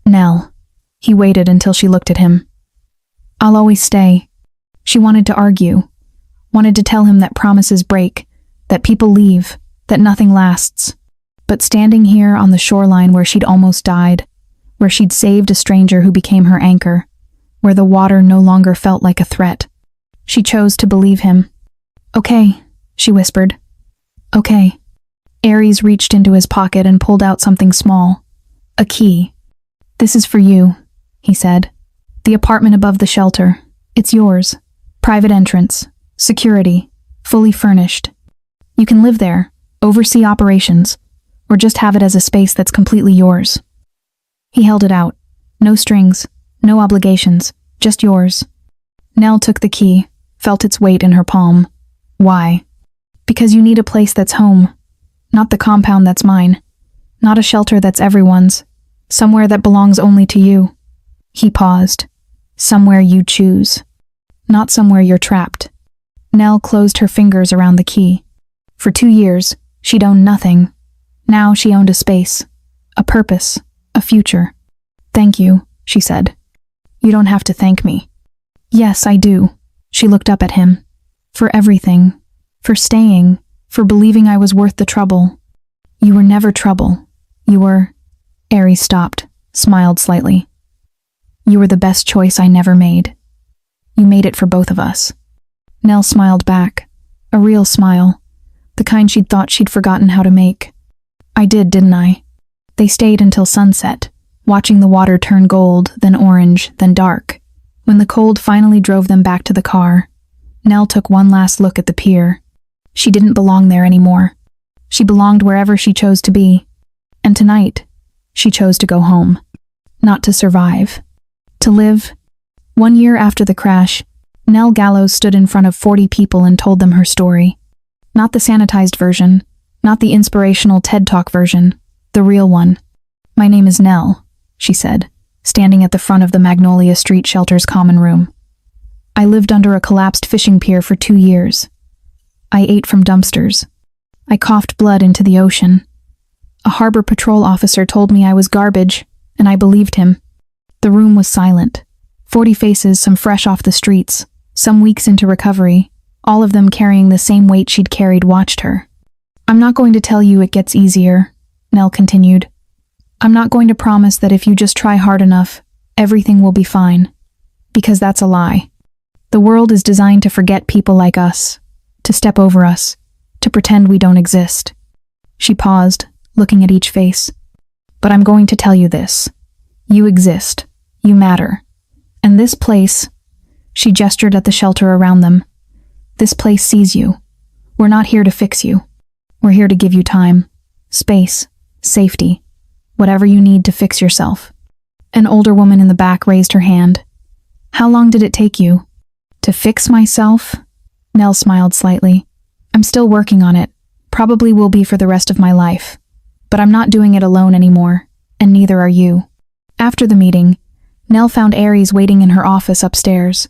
"Nell." He waited until she looked at him. "I'll always stay." She wanted to argue, wanted to tell him that promises break, that people leave, that nothing lasts. But standing here on the shoreline where she'd almost died, where she'd saved a stranger who became her anchor, where the water no longer felt like a threat, she chose to believe him. "Okay," she whispered. "Okay." Aries reached into his pocket and pulled out something small. A key. "This is for you," he said. "The apartment above the shelter. It's yours. Private entrance. Security. Fully furnished. You can live there, oversee operations, or just have it as a space that's completely yours." He held it out. No strings, no obligations, just yours. Nell took the key, felt its weight in her palm. "Why?" "Because you need a place that's home. Not the compound that's mine. Not a shelter that's everyone's. Somewhere that belongs only to you." He paused. "Somewhere you choose. Not somewhere you're trapped." Nell closed her fingers around the key. For 2 years, she'd owned nothing. Now she owned a space, a purpose, a future. "Thank you," she said. "You don't have to thank me." "Yes, I do." She looked up at him. "For everything. For staying. For believing I was worth the trouble." "You were never trouble. You were—" Aries stopped, smiled slightly. "You were the best choice I never made. You made it for both of us." Nell smiled back, a real smile, the kind she'd thought she'd forgotten how to make. "I did, didn't I?" They stayed until sunset, watching the water turn gold, then orange, then dark. When the cold finally drove them back to the car, Nell took one last look at the pier. She didn't belong there anymore. She belonged wherever she chose to be. And tonight, she chose to go home. Not to survive. To live. 1 year after the crash, Nell Gallows stood in front of 40 people and told them her story. Not the sanitized version, not the inspirational TED Talk version, the real one. "My name is Nell," she said, standing at the front of the Magnolia Street Shelter's common room. "I lived under a collapsed fishing pier for 2 years. I ate from dumpsters. I coughed blood into the ocean. A harbor patrol officer told me I was garbage, and I believed him." The room was silent. 40 faces, some fresh off the streets, some weeks into recovery, all of them carrying the same weight she'd carried, watched her. "I'm not going to tell you it gets easier," Nell continued. "I'm not going to promise that if you just try hard enough, everything will be fine. Because that's a lie. The world is designed to forget people like us, to step over us, to pretend we don't exist." She paused, looking at each face. "But I'm going to tell you this. You exist. You matter. And this place," she gestured at the shelter around them, "this place sees you. We're not here to fix you. We're here to give you time, space, safety, whatever you need to fix yourself." An older woman in the back raised her hand. "How long did it take you?" "To fix myself?" Nell smiled slightly. "I'm still working on it. Probably will be for the rest of my life. But I'm not doing it alone anymore, and neither are you." After the meeting, Nell found Aries waiting in her office upstairs.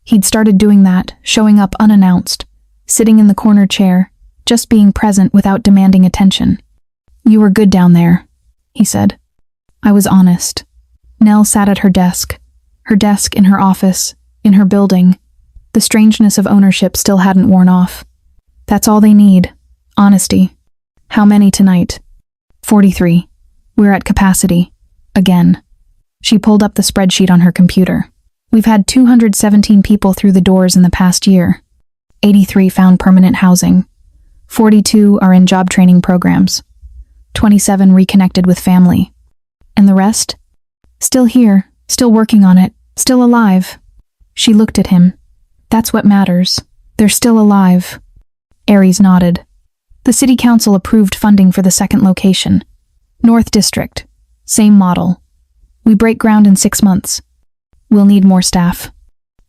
He'd started doing that, showing up unannounced, sitting in the corner chair, just being present without demanding attention. "You were good down there," he said. "I was honest." Nell sat at her desk in her office, in her building. The strangeness of ownership still hadn't worn off. That's all they need. Honesty. "How many tonight?" 43. "We're at capacity. Again." She pulled up the spreadsheet on her computer. "We've had 217 people through the doors in the past year. 83 found permanent housing. 42 are in job training programs. 27 reconnected with family. And the rest? Still here, still working on it, still alive." She looked at him. "That's what matters. They're still alive." Aries nodded. "The city council approved funding for the second location. North District. Same model. We break ground in 6 months. We'll need more staff.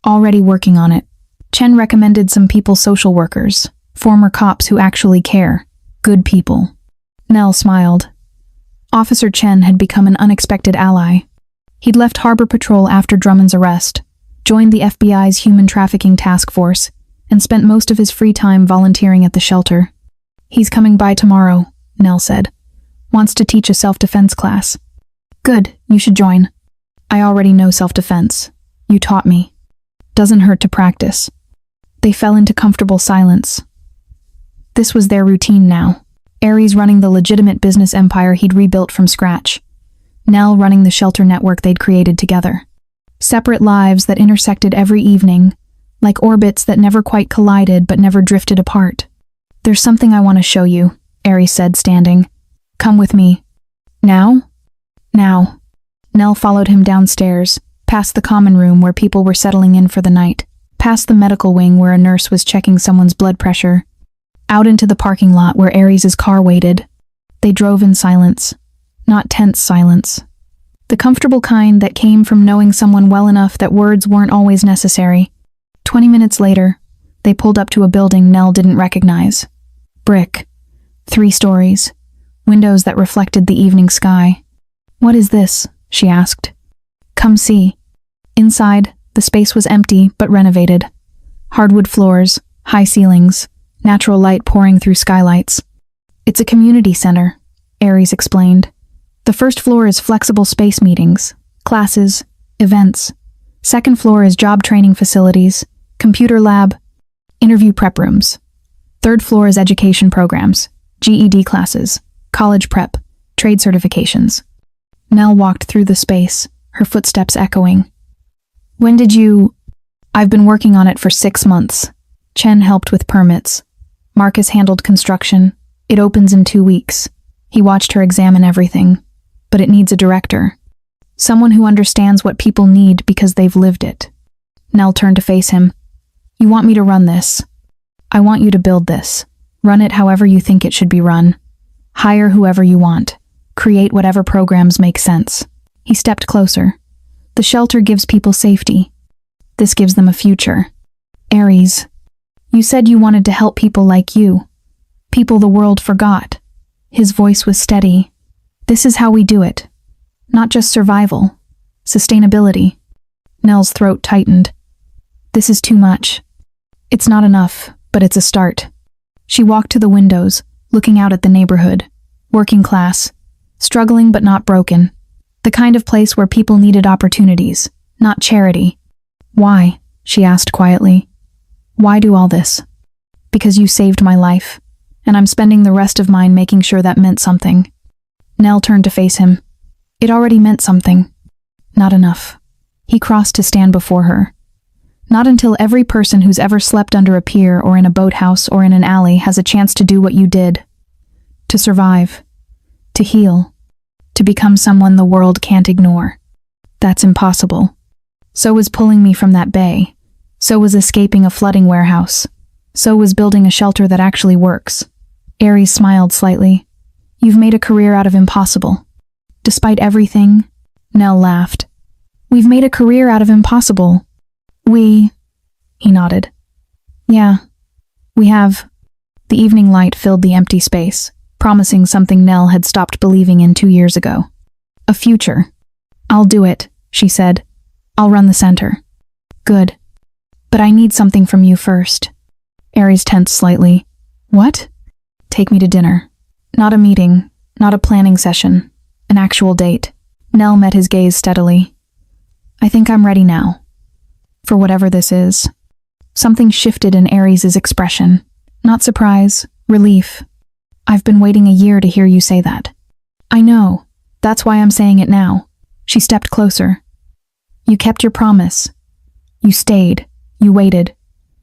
Already working on it. Chen recommended some people, social workers, Former cops who actually care. Good people. Nell smiled. Officer Chen had become an unexpected ally. He'd left Harbor Patrol after Drummond's arrest, joined the FBI's human trafficking task force, and spent most of his free time volunteering at the shelter. He's coming by tomorrow, Nell said. Wants to teach a self-defense class. Good, you should join. I already know self-defense. You taught me. Doesn't hurt to practice. They fell into comfortable silence. This was their routine now. Aries running the legitimate business empire he'd rebuilt from scratch. Nell running the shelter network they'd created together. Separate lives that intersected every evening, like orbits that never quite collided but never drifted apart. There's something I want to show you, Aries said, standing. Come with me. Now? Now. Nell followed him downstairs, past the common room where people were settling in for the night, past the medical wing where a nurse was checking someone's blood pressure, out into the parking lot where Aries' car waited. They drove in silence, not tense silence. The comfortable kind that came from knowing someone well enough that words weren't always necessary. 20 minutes later, they pulled up to a building Nell didn't recognize. Brick. 3 stories. Windows that reflected the evening sky. What is this? She asked. Come see. Inside, the space was empty but renovated. Hardwood floors, high ceilings, natural light pouring through skylights. It's a community center, Aries explained. The first floor is flexible space meetings, classes, events. Second floor is job training facilities, computer lab, interview prep rooms. Third floor is education programs, GED classes, college prep, trade certifications. Nell walked through the space, her footsteps echoing. When did you... I've been working on it for 6 months. Chen helped with permits. Marcus handled construction. It opens in 2 weeks. He watched her examine everything. But it needs a director. Someone who understands what people need because they've lived it. Nell turned to face him. You want me to run this? I want you to build this. Run it however you think it should be run. Hire whoever you want. Create whatever programs make sense. He stepped closer. The shelter gives people safety. This gives them a future. Aries, you said you wanted to help people like you. People the world forgot. His voice was steady. This is how we do it. Not just survival. Sustainability. Nell's throat tightened. This is too much. It's not enough, but it's a start. She walked to the windows, looking out at the neighborhood. Working class. Struggling but not broken. The kind of place where people needed opportunities, not charity. Why? She asked quietly. Why do all this? Because you saved my life, and I'm spending the rest of mine making sure that meant something. Nell turned to face him. It already meant something. Not enough. He crossed to stand before her. Not until every person who's ever slept under a pier or in a boathouse or in an alley has a chance to do what you did. To survive. To heal. To become someone the world can't ignore. That's impossible. So was pulling me from that bay. So was escaping a flooding warehouse. So was building a shelter that actually works. Aries smiled slightly. You've made a career out of impossible. Despite everything, Nell laughed. We've made a career out of impossible. He nodded. Yeah, we have. The evening light filled the empty space, promising something Nell had stopped believing in 2 years ago. A future. I'll do it, she said. I'll run the center. Good. But I need something from you first. Aries tensed slightly. What? Take me to dinner. Not a meeting, not a planning session, an actual date. Nell met his gaze steadily. I think I'm ready now. For whatever this is. Something shifted in Aries' expression. Not surprise, relief. I've been waiting a year to hear you say that. I know. That's why I'm saying it now. She stepped closer. You kept your promise. You stayed. You waited.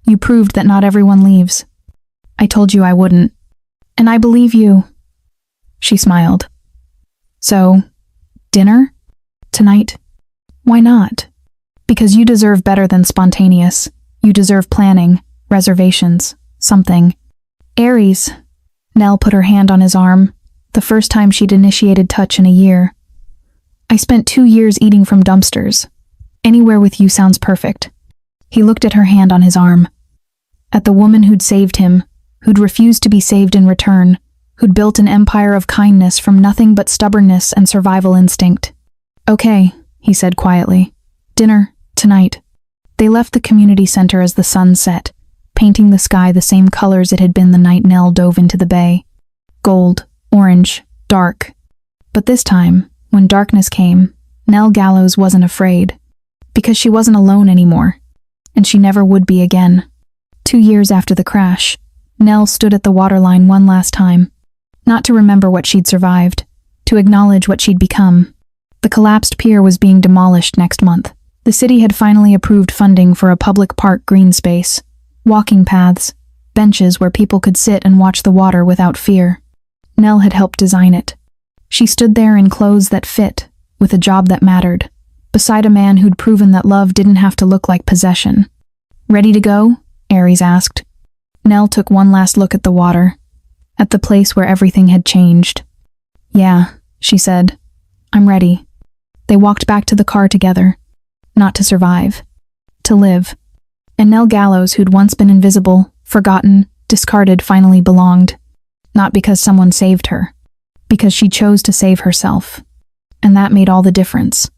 You proved that not everyone leaves. I told you I wouldn't. And I believe you. She smiled. So, dinner? Tonight? Why not? Because you deserve better than spontaneous. You deserve planning, reservations, something. Aries. Nell put her hand on his arm, the first time she'd initiated touch in a year. I spent 2 years eating from dumpsters. Anywhere with you sounds perfect. He looked at her hand on his arm. At the woman who'd saved him, who'd refused to be saved in return, who'd built an empire of kindness from nothing but stubbornness and survival instinct. "Okay," he said quietly. "Dinner, tonight." They left the community center as the sun set, painting the sky the same colors it had been the night Nell dove into the bay. Gold, orange, dark. But this time, when darkness came, Nell Gallows wasn't afraid, because she wasn't alone anymore, and she never would be again. 2 years after the crash, Nell stood at the waterline one last time, not to remember what she'd survived, to acknowledge what she'd become. The collapsed pier was being demolished next month. The city had finally approved funding for a public park green space, walking paths, benches where people could sit and watch the water without fear. Nell had helped design it. She stood there in clothes that fit, with a job that mattered, beside a man who'd proven that love didn't have to look like possession. "Ready to go?" Aries asked. Nell took one last look at the water, at the place where everything had changed. "Yeah," she said. "I'm ready." They walked back to the car together, not to survive, to live. And Nell Gallows, who'd once been invisible, forgotten, discarded, finally belonged. Not because someone saved her, because she chose to save herself. And that made all the difference.